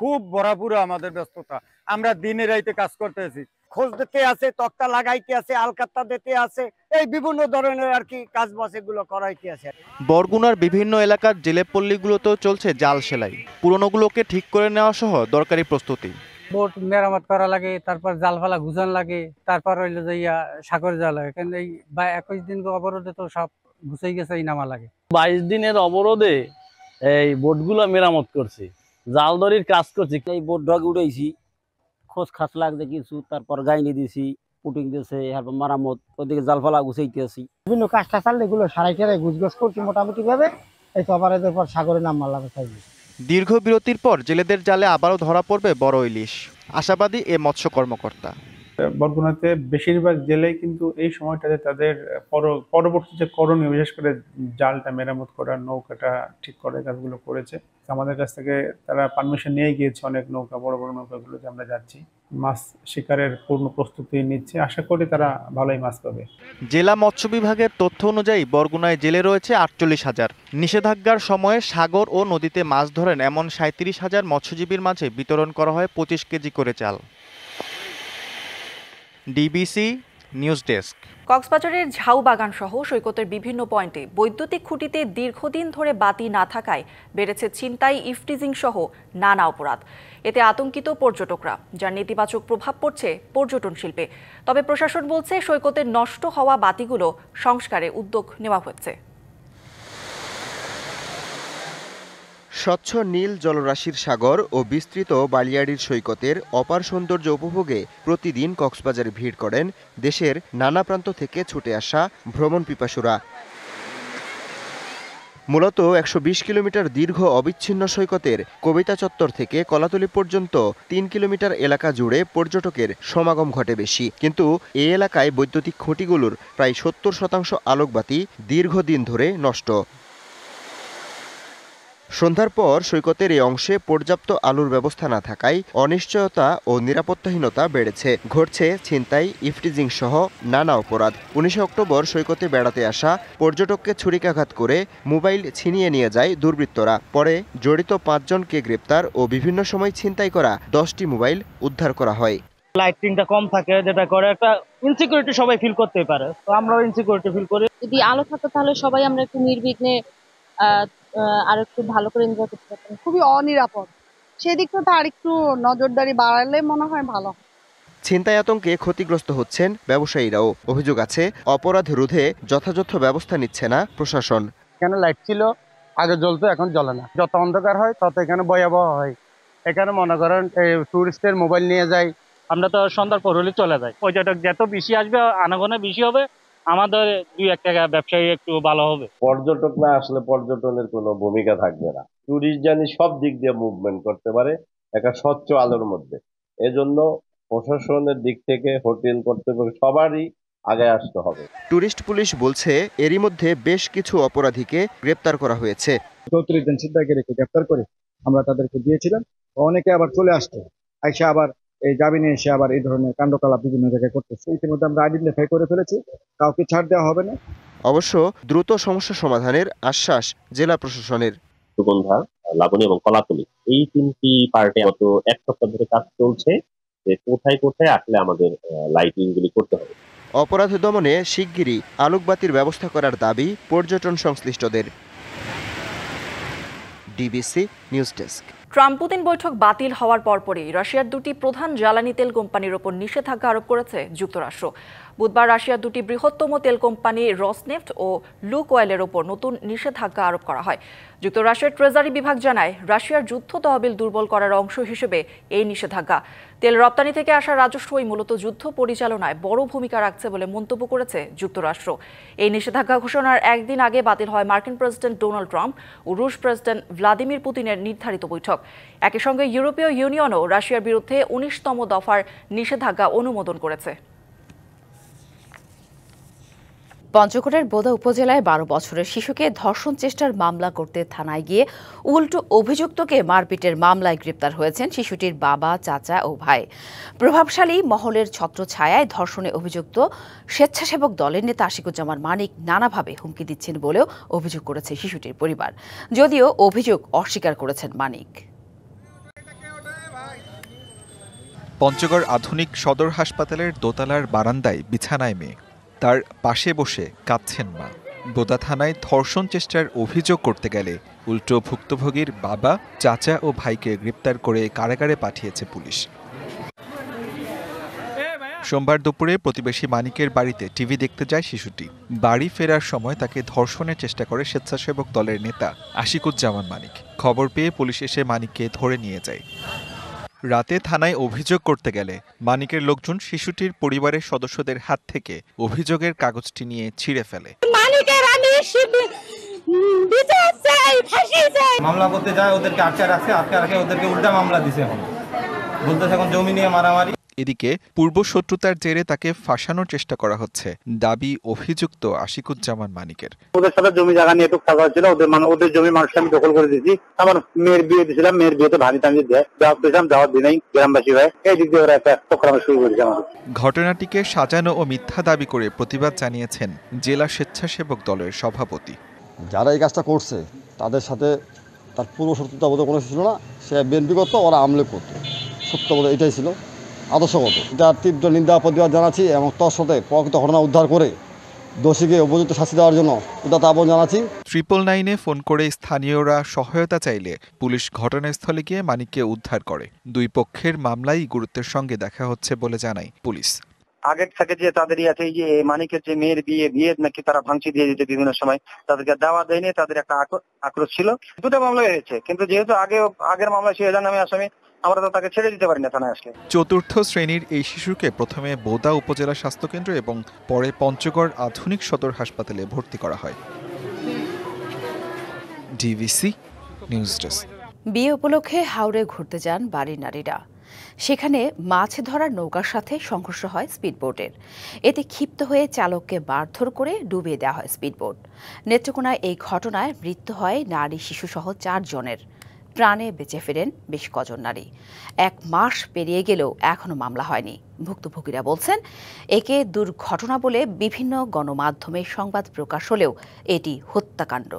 খুব ভরাপুর। আমাদের ব্যস্ততা, আমরা দিনে রাইতে কাজ করতেছি, খোঁজ দিতে আছে, তক্তা লাগাইতে আছে, আলকাত্তা দিতে আছে, এই বিভিন্ন ধরনের আর কি কাজ বাস এগুলো করাইতে আছে। বরগুনার বিভিন্ন এলাকার জেলেপল্লীগুলোতেও চলছে জাল সেলাই। পুরনোগুলোকে ঠিক করে নেওয়া সহ দরকারি প্রস্তুতি। বোট মেরামত করা লাগে, তারপর জাল ফালা গুছান লাগে, তারপর হইলো যাইয়া সাগর জাল লাগে। কিন্তু এই 21 দিন অবরোধে তো সব গুছাই গেছে, নামা লাগে। 22 দিনের অবরোধে এই বোটগুলো মেরামত করছি, জাল দড়ির কাজ করছি। এই বোট ডগ উড়াইছি, খোঁজ খাস লাগছে কিছু, তারপর গাইনি দিছি, পুটিং দিয়েছে, এরপর মারামত, ওইদিকে জাল ফালা গুছাইতে আছি। বিভিন্ন কাজটা চাললে এগুলো সারাই কেড়ে গুছগাছ করছি মোটামুটি ভাবে। এই তো আবার এদের পর সাগরে নামা লাগে। দীর্ঘ বিরতির পর জেলেদের জালে আবারও ধরা পড়বে বড় ইলিশ, আশাবাদী এ মৎস্য কর্মকর্তা। বরগুনাতে বেশিরভাগ জেলেই কিন্তু এই সময়টাতে তাদের পরবর্তী যে করণীয়, বিশেষ করে জালটা মেরামত করা, নৌকাটা ঠিক করা, কাজগুলো করেছে। আমাদের কাছ থেকে তারা পারমিশন নিয়ে গিয়েছে অনেক নৌকা, বড় বড় নৌকাগুলোতে আমরা যাচ্ছি, মাছ শিকারের পূর্ণ প্রস্তুতি নিচ্ছে। আশা করি তারা ভালোই মাছ পাবে। জেলা মৎস্য বিভাগের তথ্য অনুযায়ী বরগুনায় জেলে রয়েছে ৪৮,০০০। নিষেধাজ্ঞার সময়ে সাগর ও নদীতে মাছ ধরেন এমন ৩৭,০০০ মৎস্যজীবীর মাঝে বিতরণ করা হয় ২৫ কেজি করে চাল। DBC news desk. কক্সবাজারের ঝাউবাগান সহ সৈকতের বিভিন্ন পয়েন্টে বৈদ্যুতিক খুঁটিতে দীর্ঘদিন ধরে বাতি না থাকায় বেড়েছে ছিনতাই, ইফটিজিং সহ নানা অপরাধ। এতে আতঙ্কিত পর্যটকরা, যার নেতিবাচক প্রভাব পড়ছে পর্যটন শিল্পে। তবে প্রশাসন বলছে সৈকতের নষ্ট হওয়া বাতিগুলো সংস্কারে উদ্যোগ নেওয়া হচ্ছে। স্বচ্ছ নীল জলরাশির সাগর ও বিস্তৃত বালিয়াড়ির সৈকতের অপার সৌন্দর্য উপভোগে প্রতিদিন কক্সবাজারে ভিড় করেন দেশের নানা প্রান্ত থেকে ছুটে আসা ভ্রমণ পিপাসুরা। মূলত ১২০ কিলোমিটার দীর্ঘ অবিচ্ছিন্ন সৈকতের কবিতা চত্বর থেকে কলাতলি পর্যন্ত ৩ কিলোমিটার এলাকা জুড়ে পর্যটকের সমাগম ঘটে বেশি। কিন্তু এই এলাকায় বৈদ্যুতিক খুঁটিগুলোর প্রায় ৭০% আলোকবাতি দীর্ঘদিন ধরে নষ্ট। সন্ধ্যার পর সৈকতের এই অংশে পর্যাপ্ত আলোর ব্যবস্থা না থাকায় অনিশ্চয়তা ও নিরাপত্তাহীনতা বেড়েছে। ঘটছে ছিনতাই, ইফটিজিং সহ নানা অপরাধ। ১৯ অক্টোবর সৈকতে বেড়াতে আসা পর্যটককে ছুরিকাঘাত করে মোবাইল ছিনিয়ে নিয়ে যায় দুর্বৃত্তরা। পরে জড়িত ৫ জনকে গ্রেপ্তার ও বিভিন্ন সময় ছিনতাই করা ১০টি মোবাইল উদ্ধার করা হয়। লাইটিংটা কম থাকে, যেটা করে একটা ইনসিকিউরিটি সবাই ফিল করতে পারে। তো আমরাও ইনসিকিউরিটি ফিল করি। যদি আলো থাকতো তাহলে সবাই আমরা একটু নির্বিঘ্নে আর একটু ভালো করে এনজয় করতে পারতাম। খুবই অনিরাপদ, সেদিকটা আর একটু নজরদারি বাড়ালে মনে হয় ভালো। ছিনতাই আতঙ্কে ক্ষতিগ্রস্ত হচ্ছেন ব্যবসায়ীরাও। অভিযোগ আছে অপরাধ রোধে যথাযথ ব্যবস্থা নিচ্ছে না প্রশাসন। এখানে লাইট ছিল, আগে জ্বলতো, এখন জ্বলে না। যত অন্ধকার হয় তত এখানে ভয়াবহ হয়। এখানে মনে করেন টুরিস্টের মোবাইল নিয়ে যায়। আমরা তো সন্ধ্যার পর হলে চলে যাই। পর্যটক যত বেশি আসবে, আনাগোনা বেশি হবে, আমাদের 2-1 টাকা ব্যবসায়ী একটু ভালো হবে। পর্যটক না আসলে পর্যটনের কোনো ভূমিকা থাকবে না। টুরিস্ট জানি সব দিক দিয়ে মুভমেন্ট করতে পারে একটা স্বচ্ছ আলোর মধ্যে। এজন্য প্রশাসনের দিক থেকে হোটেল কর্তৃপক্ষ সবারই আগে আসতে হবে। টুরিস্ট পুলিশ বলছে এরই মধ্যে বেশ কিছু অপরাধীকে গ্রেপ্তার করা হয়েছে। 34 জন ছিনতাইকারীকে গ্রেপ্তার করে আমরা তাদেরকে দিয়েছিলাম। অনেকে আবার চলে আসছে, আইসা আবার এই জামিনে এসে আবার এই ধরনের কাণ্ডকলাপ বিভিন্ন জায়গায় করতেছে। ইতিমধ্যে আমরা আইডেন্টিফাই করে ফেলেছি, কাউকে ছাড় দেওয়া হবে না। অবশ্য দ্রুত সমস্যা সমাধানের আশ্বাস জেলা প্রশাসনের। সুগন্ধা, লাবণী এবং কলাতলী এই 3টি পার্টে গত 1 সপ্তাহ ধরে কাজ চলছে যে কোথায় কোথায় আসলে আমাদের লাইটিং গুলি করতে হবে। অপরাধ দমনে শিগগিরই আলোকবাতির ব্যবস্থা করার দাবি পর্যটন সংশ্লিষ্টদের। DBC news desk. Trump Putin বৈঠক বাতিল হওয়ার পরপরই রাশিয়ার দুটি প্রধান জ্বালানি তেল কোম্পানির ওপর নিষেধাজ্ঞা আরোপ করেছে যুক্তরাষ্ট্র। বুধবার রাশিয়ার দুটি বৃহত্তম তেল কোম্পানি রসনেফট ও লুক অয়েলের ওপর নতুন নিষেধাজ্ঞা আরোপ করা হয়। যুক্তরাষ্ট্রের ট্রেজারি বিভাগ জানায়, রাশিয়ার যুদ্ধ তহবিল দুর্বল করার অংশ হিসেবে এই নিষেধাজ্ঞা। তেল রপ্তানি থেকে আসা রাজস্বই মূলত যুদ্ধ পরিচালনায় বড় ভূমিকা রাখছে বলে মন্তব্য করেছে যুক্তরাষ্ট্র। এই নিষেধাজ্ঞা ঘোষণার একদিন আগে বাতিল হয় মার্কিন প্রেসিডেন্ট ডোনাল্ড ট্রাম্প ও রুশ প্রেসিডেন্ট ভ্লাদিমির পুতিনের নির্ধারিত বৈঠক। একই সঙ্গে ইউরোপীয় ইউনিয়নও রাশিয়ার বিরুদ্ধে 19তম দফার নিষেধাজ্ঞা অনুমোদন করেছে। পঞ্চগড়ের বোদা উপজেলায় 12 বছরের শিশুকে ধর্ষণ চেষ্টার মামলা করতে থানায় গিয়ে উল্টো অভিযুক্তকে মারপিটের মামলায় গ্রেপ্তার হয়েছেন শিশুটির বাবা, চাচা ও ভাই। প্রভাবশালী মহলের ছত্রছায়ায় ধর্ষণে অভিযুক্ত স্বেচ্ছাসেবক দলের নেতা আশিকুজ্জামান মানিক নানাভাবে হুমকি দিচ্ছেন বলেও অভিযোগ করেছে শিশুটির পরিবার, যদিও অভিযোগ অস্বীকার করেছেন মানিক। পঞ্চগড় আধুনিক সদর হাসপাতালের দোতলার বারান্দায় বিছানায় মেয়ে, তার পাশে বসে কাঁদছেন মা। বোদা থানায় ধর্ষণ চেষ্টার অভিযোগ করতে গেলে উল্টো ভুক্তভোগীর বাবা, চাচা ও ভাইকে গ্রেপ্তার করে কারাগারে পাঠিয়েছে পুলিশ। সোমবার দুপুরে প্রতিবেশী মানিকের বাড়িতে টিভি দেখতে যায় শিশুটি। বাড়ি ফেরার সময় তাকে ধর্ষণের চেষ্টা করে স্বেচ্ছাসেবক দলের নেতা আশিকুজ্জামান মানিক। খবর পেয়ে পুলিশ এসে মানিককে ধরে নিয়ে যায়। রাতে থানায় অভিযোগ করতে গেলে মানিকের লোকজন শিশুটির পরিবারের সদস্যদের হাত থেকে অভিযোগের কাগজটি নিয়ে ছিঁড়ে ফেলে। মামলা করতে যায়, ওদেরকে আটকে রাখে ওদেরকে উল্টা মামলা দিছে। এখন বলতেছে এখন জমি নিয়ে মারামারি। এদিকে পূর্ব শত্রুতার জেরে তাকে ফাঁসানোর চেষ্টা করা হচ্ছে দাবি অভিযুক্ত আশিকুজ্জামান মানিকের। ওদের সাথে জমি জায়গা নিয়ে একটু খাওয়া ছিল, ওদের জমি মানুষকে আমি দখল করে দিয়েছি। আমার মেয়ের বিয়ে দিয়েছিলাম, মেয়ের বিয়েতে ভাবি টানি জবাব দিয়েছিলাম, জবাব দিই নাই গ্রামবাসী ভাই। এই দিক দিয়ে ওরা একটা চক্রান্ত শুরু করেছে আমাদের। ঘটনাটিকে সাজানো ও মিথ্যা দাবি করে প্রতিবাদ জানিয়েছেন জেলা স্বেচ্ছাসেবক দলের সভাপতি। যারা এই কাজটা করছে তাদের সাথে তার পূর্ব শত্রুতা বোধ কোনো ছিল না। সে বিএনপি করতো, ওরা আমলে করতো। সত্য বোধ এটাই ছিল, আদর্শগত। যার তীব্র নিন্দা প্রতিবাদ জানাচ্ছি এবং তার সাথে প্রকৃত ঘটনা উদ্ধার করে দোষীকে উপযুক্ত শাস্তি দেওয়ার জন্য উদাত্ত আহ্বান জানাচ্ছি। 999-এ ফোন করে স্থানীয়রা সহায়তা চাইলে পুলিশ ঘটনাস্থলে গিয়ে মানিককে উদ্ধার করে। দুই পক্ষের মামলাই গুরুত্বের সঙ্গে দেখা হচ্ছে বলে জানায় পুলিশ। আগের থেকে যে তাদের আছে এই যে মানিকের যে মেয়ের বিয়ে নাকি তারা ভাঙচি দিয়ে দিতে বিভিন্ন সময় তাদেরকে দেওয়া দেয়নি, তাদের একটা আক্রোশ ছিল। দুটো মামলা হয়েছে, কিন্তু যেহেতু আগের মামলা সে নামে আসামি, আমরা তো তাকে ছেড়ে দিতে পারি না থানায় আসলে। চতুর্থ শ্রেণীর এই শিশুকে প্রথমে বোদা উপজেলা স্বাস্থ্যকেন্দ্র এবং পরে পঞ্চগড় আধুনিক সদর হাসপাতালে ভর্তি করা হয়। DBC news desk. বিয়ে উপলক্ষে হাওড়ে ঘুরতে যান বাড়ির নারীরা। সেখানে মাছ ধরার নৌকার সাথে সংঘর্ষ হয় স্পিডবোটের। এতে ক্ষিপ্ত হয়ে চালককে মারধর করে ডুবিয়ে দেওয়া হয় স্পিডবোট। নেত্রকোনায় এই ঘটনায় মৃত্যু হয় নারী শিশুসহ 4 জনের। প্রাণে বেঁচে ফেরেন বেশ কজন নারী। 1 মাস পেরিয়ে গেলেও এখনো মামলা হয়নি। ভুক্তভোগীরা বলছেন, একে দুর্ঘটনা বলে বিভিন্ন গণমাধ্যমে সংবাদ প্রকাশ হলেও এটি হত্যাকাণ্ড।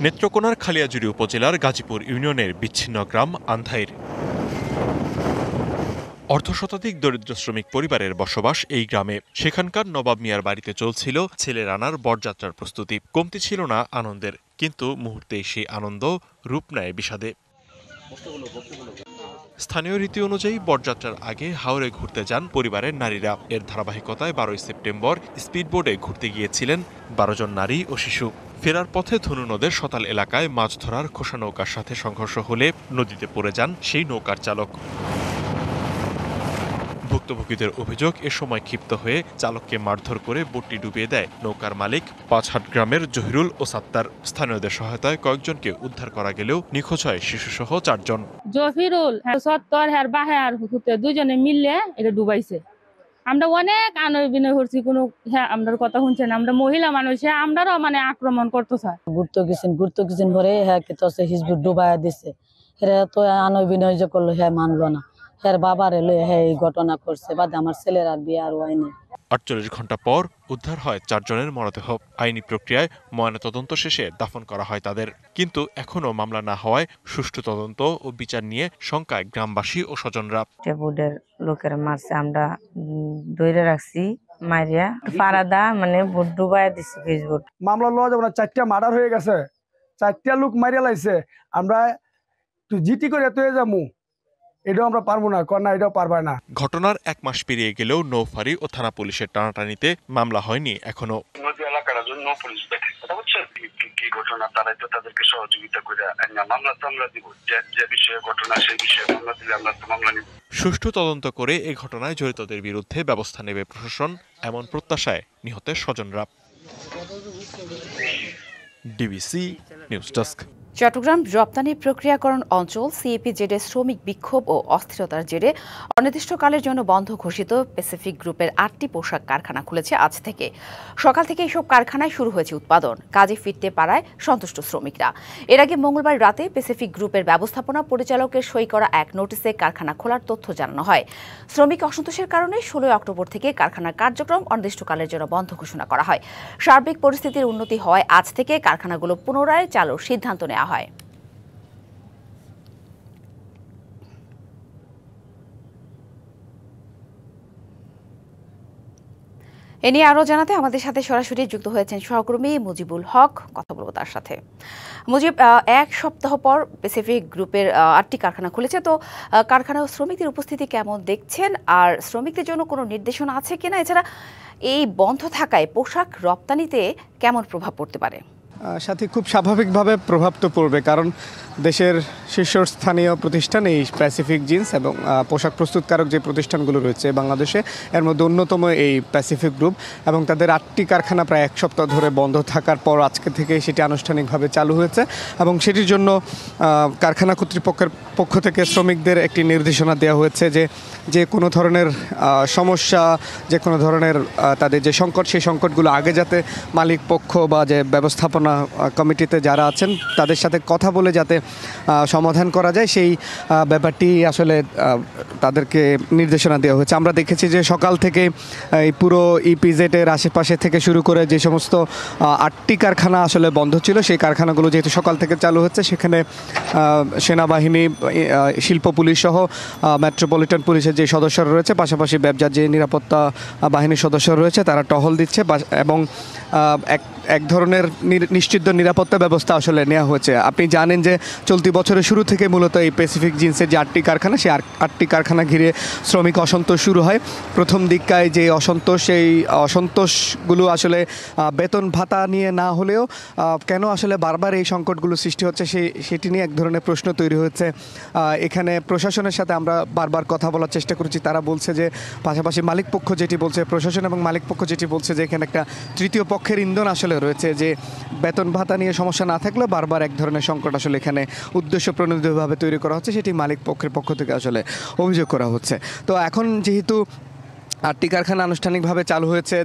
নেত্রকোনার খালিয়াজুড়ি উপজেলার গাজীপুর ইউনিয়নের বিচ্ছিন্ন গ্রাম আন্ধাইর। অর্ধশতাধিক দরিদ্র শ্রমিক পরিবারের বসবাস এই গ্রামে। সেখানকার নবাব মিয়ার বাড়িতে চলছিল ছেলের আনার বরযাত্রার প্রস্তুতি। কমতি ছিল না আনন্দের, কিন্তু মুহূর্তেই সেই আনন্দ রূপ নেয় বিষাদে। স্থানীয় রীতি অনুযায়ী বরযাত্রার আগে হাওরে ঘুরতে যান পরিবারের নারীরা। এর ধারাবাহিকতায় 12 সেপ্টেম্বর স্পিডবোটে ঘুরতে গিয়েছিলেন 12 জন নারী ও শিশু। ফেরার পথে ধনু নদের সতাল এলাকায় মাছ ধরার খোসা নৌকার সাথে সংঘর্ষ হলে নদীতে পড়ে যান সেই নৌকার চালক। ভুক্তভোগীদের অভিযোগ, এ সময় ক্ষিপ্ত হয়ে চালককে মারধর করে বোটটি ডুবিয়ে দেয় নৌকার মালিক পাঁচহাট গ্রামের জহিরুল ও সাত্তার। স্থানীয়দের সহায়তায় কয়েকজনকে উদ্ধার করা গেলেও নিখোঁজ হয় শিশুসহ 4 জন। জহিরুল, সত্তর, বাহার দুজনে মিললে এটা ডুবাইছে। আমরা অনেক আনয় বিনয় করছি, কোনো আমরা কথা শুনছেন। আমরা মহিলা মানুষ, আমরাও আক্রমণ করতে চাই। ঘুরতে গেছেন পরে হিজবুত ডুবাইয়া দিছে। এরা তো আনয় বিনয় যে করলো হ্যাঁ মানলো না, হ্যাঁ বাবার এলো হ্যাঁ এই ঘটনা করছে, বাদে আমার ছেলের আর বিয়ে আর হয়নি। ৪৮ ঘন্টা পর উদ্ধার হয় ৪ জনের মরদেহ। আইনি প্রক্রিয়ায় ময়নাতদন্ত শেষে দাফন করা হয় তাদের। কিন্তু এখনও মামলা না হওয়ায় সুষ্ঠু তদন্ত ও বিচার নিয়ে শঙ্কায় গ্রামবাসী ও স্বজনরা। বোর্ডের লোকেরা মারছে, আমরা ধরে রাখছি মারিয়া ফারাদা মানে ভোট ডুবাই দিছি ফেসবুক। মামলা লওয়া যাবে না, 4টা মার্ডার হয়ে গেছে, 4টা লোক মারিয়া লাইছে, আমরা জিটি করে এত যামু এটাও আমরা পারবো না, কর না এটাও পারবা না। ঘটনার 1 মাস পেরিয়ে গেলেও নৌফাঁড়ি ও থানা পুলিশের টানাটানিতে মামলা হয়নি এখনো। নদী এলাকার জন্য পুলিশ দেখে কথা বুঝছেন কি ঘটনা, তারাই তো তাদেরকে সহযোগিতা করে মামলা তো আমরা দিব, যে বিষয়ে ঘটনা সেই বিষয়ে মামলা দিলে আমরা তো মামলা নিব। সুষ্ঠু তদন্ত করে এই ঘটনায় জড়িতদের বিরুদ্ধে ব্যবস্থা নেবে প্রশাসন, এমন প্রত্যাশায় নিহতের স্বজনরা। DBC news desk. চট্টগ্রাম রপ্তানি প্রক্রিয়াকরণ অঞ্চল সিএপিজেডে শ্রমিক বিক্ষোভ ও অস্থিরতার জেরে অনির্দিষ্টকালের জন্য বন্ধ ঘোষিত প্যাসিফিক গ্রুপের 8টি পোশাক কারখানা খুলেছে আজ থেকে। সকাল থেকে এইসব কারখানায় শুরু হয়েছে উৎপাদন, কাজে ফিরতে পারায় সন্তুষ্ট শ্রমিকরা। এর আগে মঙ্গলবার রাতে প্যাসিফিক গ্রুপের ব্যবস্থাপনা পরিচালকের সই করা এক নোটিশে কারখানা খোলার তথ্য জানানো হয়। শ্রমিক অসন্তোষের কারণে 16 অক্টোবর থেকে কারখানার কার্যক্রম অনির্দিষ্টকালের জন্য বন্ধ ঘোষণা করা হয়। সার্বিক পরিস্থিতির উন্নতি হওয়ায় আজ থেকে কারখানাগুলো পুনরায় চালুর সিদ্ধান্ত নেওয়া হয়। এ নিয়ে আরও জানাতে আমাদের সাথে সরাসরি যুক্ত হয়েছেন সহকর্মী মুজিবুল হক। কথা বলবো তার সাথে। মুজিব, 1 সপ্তাহ পর প্যাসিফিক গ্রুপের 8টি কারখানা খুলেছে, তো কারখানা ও শ্রমিকদের উপস্থিতি কেমন দেখছেন, আর শ্রমিকদের জন্য কোনো নির্দেশনা আছে কিনা, এছাড়া এই বন্ধ থাকায় পোশাক রপ্তানিতে কেমন প্রভাব পড়তে পারে? সাথে খুব স্বাভাবিকভাবে প্রভাব তো পড়বে, কারণ দেশের শীর্ষস্থানীয় প্রতিষ্ঠান এই প্যাসিফিক জিন্স এবং পোশাক প্রস্তুতকারক যে প্রতিষ্ঠানগুলো রয়েছে বাংলাদেশে, এর মধ্যে অন্যতম এই প্যাসিফিক গ্রুপ, এবং তাদের 8টি কারখানা প্রায় 1 সপ্তাহ ধরে বন্ধ থাকার পর আজকে থেকে সেটি আনুষ্ঠানিকভাবে চালু হয়েছে, এবং সেটির জন্য কারখানা কর্তৃপক্ষের পক্ষ থেকে শ্রমিকদের একটি নির্দেশনা দেওয়া হয়েছে যে কোনো ধরনের সমস্যা, যে কোনো ধরনের তাদের যে সংকট, সেই সংকটগুলো আগে যাতে মালিক পক্ষ বা যে ব্যবস্থাপনা কমিটিতে যারা আছেন তাদের সাথে কথা বলে যাতে সমাধান করা যায়, সেই ব্যাপারটি আসলে তাদেরকে নির্দেশনা দেওয়া হয়েছে। আমরা দেখেছি যে সকাল থেকে এই পুরো ইপিজেডের আশেপাশে থেকে শুরু করে যে সমস্ত 8টি কারখানা আসলে বন্ধ ছিল, সেই কারখানাগুলো যেহেতু সকাল থেকে চালু হচ্ছে, সেখানে সেনাবাহিনী, শিল্প পুলিশ সহ মেট্রোপলিটন পুলিশের যে সদস্যরা রয়েছে, পাশাপাশি ব্যবসার যে নিরাপত্তা বাহিনীর সদস্য রয়েছে, তারা টহল দিচ্ছে এবং এক ধরনের নিশ্চিত নিরাপত্তা ব্যবস্থা আসলে নেওয়া হয়েছে। আপনি জানেন যে চলতি বছরের শুরু থেকে মূলত এই প্যাসিফিক জিন্সের যে 8টি কারখানা, সেই 8টি কারখানা ঘিরে শ্রমিক অসন্তোষ শুরু হয়। প্রথম দিকটায় যে অসন্তোষ, সেই অসন্তোষগুলো আসলে বেতন ভাতা নিয়ে না হলেও কেন আসলে বারবার এই সংকটগুলো সৃষ্টি হচ্ছে সেটি নিয়ে এক ধরনের প্রশ্ন তৈরি হয়েছে। এখানে প্রশাসনের সাথে আমরা বারবার কথা বলার চেষ্টা করেছি, তারা বলছে যে পাশাপাশি মালিক পক্ষ যেটি বলছে, প্রশাসন এবং মালিক পক্ষ যেটি বলছে যে এখানে একটা তৃতীয় পক্ষের ইন্ধন আসলে রয়েছে, যে বেতন ভাতা নিয়ে সমস্যা না থাকলেও বারবার এক ধরনের সংকট আসলে এখানে উদ্দেশ্য প্রণোদিতভাবে তৈরি করা হচ্ছে, সেটি মালিক পক্ষের পক্ষ থেকে আসলে অভিযোগ করা হচ্ছে। তো এখন যেহেতু 8টি কারখানা আনুষ্ঠানিকভাবে চালু হয়েছে,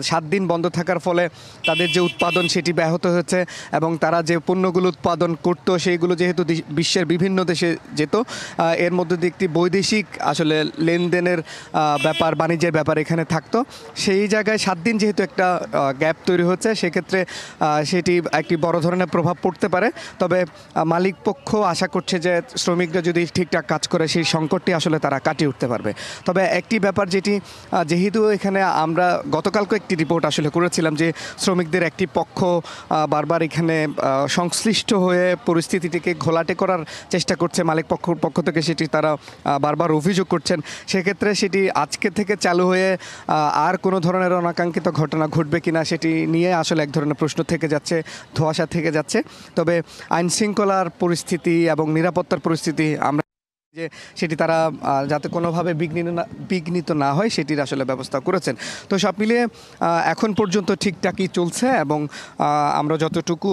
7 দিন বন্ধ থাকার ফলে তাদের যে উৎপাদন সেটি ব্যাহত হয়েছে, এবং তারা যে পণ্যগুলো উৎপাদন করতো সেইগুলো যেহেতু বিশ্বের বিভিন্ন দেশে যেত, এর মধ্যে দিয়ে একটি বৈদেশিক আসলে লেনদেনের ব্যাপার, বাণিজ্যের ব্যাপার এখানে থাকতো। সেই জায়গায় 7 দিন যেহেতু একটা গ্যাপ তৈরি হচ্ছে, সেক্ষেত্রে সেটি একটি বড় ধরনের প্রভাব পড়তে পারে। তবে মালিক পক্ষ আশা করছে যে শ্রমিকরা যদি ঠিকঠাক কাজ করে সেই সংকটটি আসলে তারা কাটিয়ে উঠতে পারবে। তবে একটি ব্যাপার যেহেতু এখানে আমরা গতকালকে একটি রিপোর্ট আসলে করেছিলাম যে শ্রমিকদের একটি পক্ষ বারবার এখানে সংশ্লিষ্ট হয়ে পরিস্থিতিটিকে ঘোলাটে করার চেষ্টা করছে, মালিক পক্ষ থেকে সেটি তারা বারবার অভিযোগ করছেন। সেক্ষেত্রে সেটি আজকে থেকে চালু হয়ে আর কোনো ধরনের অনাকাঙ্ক্ষিত ঘটনা ঘটবে কিনা সেটি নিয়ে আসলে এক ধরনের প্রশ্ন থেকে যাচ্ছে, ধোঁয়াশা থেকে যাচ্ছে। তবে আইনশৃঙ্খলার পরিস্থিতি এবং নিরাপত্তার পরিস্থিতি আমরা যে সেটি তারা যাতে কোনোভাবে বিঘ্নিত না হয় সেটির আসলে ব্যবস্থা করেছেন। তো সব মিলিয়ে এখন পর্যন্ত ঠিকঠাকই চলছে এবং আমরা যতটুকু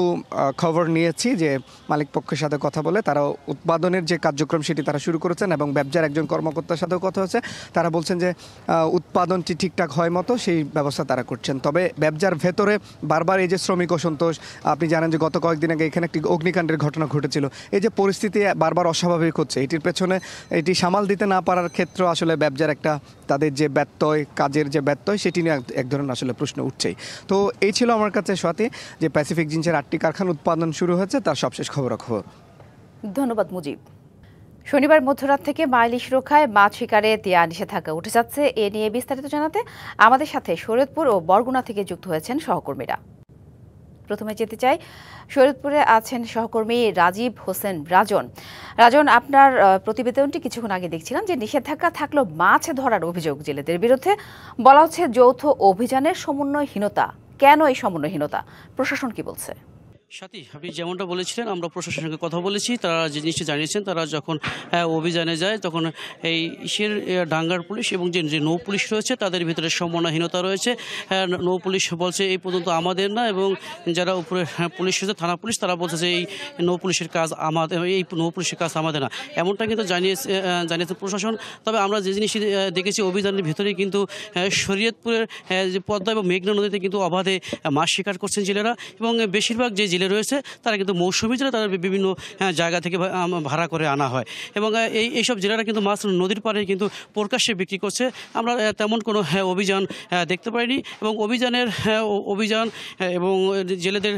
খবর নিয়েছি যে মালিক পক্ষের সাথে কথা বলে তারা উৎপাদনের যে কার্যক্রম সেটি তারা শুরু করেছেন এবং ব্যবসার একজন কর্মকর্তার সাথেও কথা হচ্ছে। তারা বলছেন যে উৎপাদনটি ঠিকঠাক হয় মতো সেই ব্যবস্থা তারা করছেন। তবে ব্যবসার ভেতরে বারবার এই যে শ্রমিক অসন্তোষ, আপনি জানেন যে গত কয়েকদিন আগে এখানে একটি অগ্নিকাণ্ডের ঘটনা ঘটেছিল। এই যে পরিস্থিতি বারবার অস্বাভাবিক হচ্ছে, এটির পেছনে এটি সামাল দিতে না পারার ক্ষেত্রে আসলে ব্যবসার একটা তাদের যে ব্যত্যয়, কাজের যে ব্যত্যয় সেটি নিয়ে এক ধরনের আসলে প্রশ্ন উঠছেই। তো এই ছিল আমার কাছে সাথে যে প্যাসিফিক জিন্সের 8টি কারখানা উৎপাদন শুরু হয়েছে তার সবশেষ খবরাখবর। ধন্যবাদ মুজিব। শনিবার মধ্যরাত থেকে মাইলিশ রক্ষায় মাছ শিকারে দেয়া নিষেধাজ্ঞা উঠে যাচ্ছে। এ নিয়ে বিস্তারিত জানাতে আমাদের সাথে শরীয়তপুর ও বরগুনা থেকে যুক্ত হয়েছেন সহকর্মীরা। প্রথমে যেতে চাই, শরীয়তপুরে আছেন সহকর্মী রাজীব হোসেন রাজন। রাজন, আপনার প্রতিবেদনটি কিছুক্ষণ আগে দেখছিলাম যে নিষেধাজ্ঞা থাকলেও মাছ ধরার অভিযোগ জেলেদের বিরুদ্ধে। বলা হচ্ছে যৌথ অভিযানের সমন্বয়হীনতা। কেন এই সমন্বয়হীনতা? প্রশাসন কি বলছে? সাথী, আপনি যেমনটা বলেছিলেন, আমরা প্রশাসনের সঙ্গে কথা বলেছি। তারা যে জিনিসটা জানিয়েছেন, তারা যখন অভিযানে যায় তখন এই ইসের ডাঙ্গার পুলিশ এবং যে নৌ পুলিশ রয়েছে তাদের ভিতরে সমন্বয়হীনতা রয়েছে। নৌ পুলিশ বলছে এই পর্যন্ত আমাদের না, এবং যারা উপরে পুলিশ রয়েছে থানা পুলিশ তারা বলছে যে এই নৌ পুলিশের কাজ আমাদের, এই নৌ পুলিশের কাজ আমাদের না, এমনটা কিন্তু জানিয়েছে প্রশাসন। তবে আমরা যে জিনিসটি দেখেছি অভিযানের ভিতরেই কিন্তু শরীয়তপুরের যে পদ্মা এবং মেঘনা নদীতে কিন্তু অবাধে মাছ শিকার করছেন জেলেরা, এবং বেশিরভাগ যে জেলে রয়েছে তারা কিন্তু মৌসুমী জেলে তারা বিভিন্ন জায়গা থেকে ভাড়া করে আনা হয়, এবং এইসব জেলেরা কিন্তু মাছ নদীর পাড়ে কিন্তু প্রকাশ্যে বিক্রি করছে। আমরা তেমন কোনো অভিযান দেখতে পাইনি, এবং অভিযান এবং জেলেদের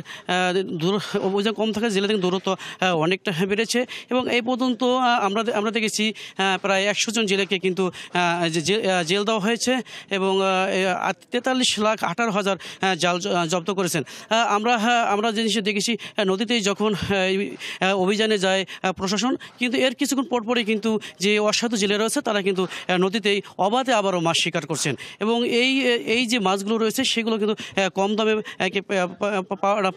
অভিযান কম থাকায় জেলেদের দূরত্ব অনেকটা বেড়েছে, এবং এই পর্যন্ত আমরা দেখেছি প্রায় 100 জন জেলেকে কিন্তু জেল দেওয়া হয়েছে, এবং 43,18,000 জাল জব্দ করেছেন। আমরা জিনিস দেখেছি নদীতেই যখন অভিযানে যায় প্রশাসন, কিন্তু এর কিছুক্ষণ পরপরই কিন্তু যে অসাধু জেলে রয়েছে তারা কিন্তু নদীতেই অবাধে আবারও মাছ শিকার করছেন, এবং এই যে মাছগুলো রয়েছে সেগুলো কিন্তু কম দামে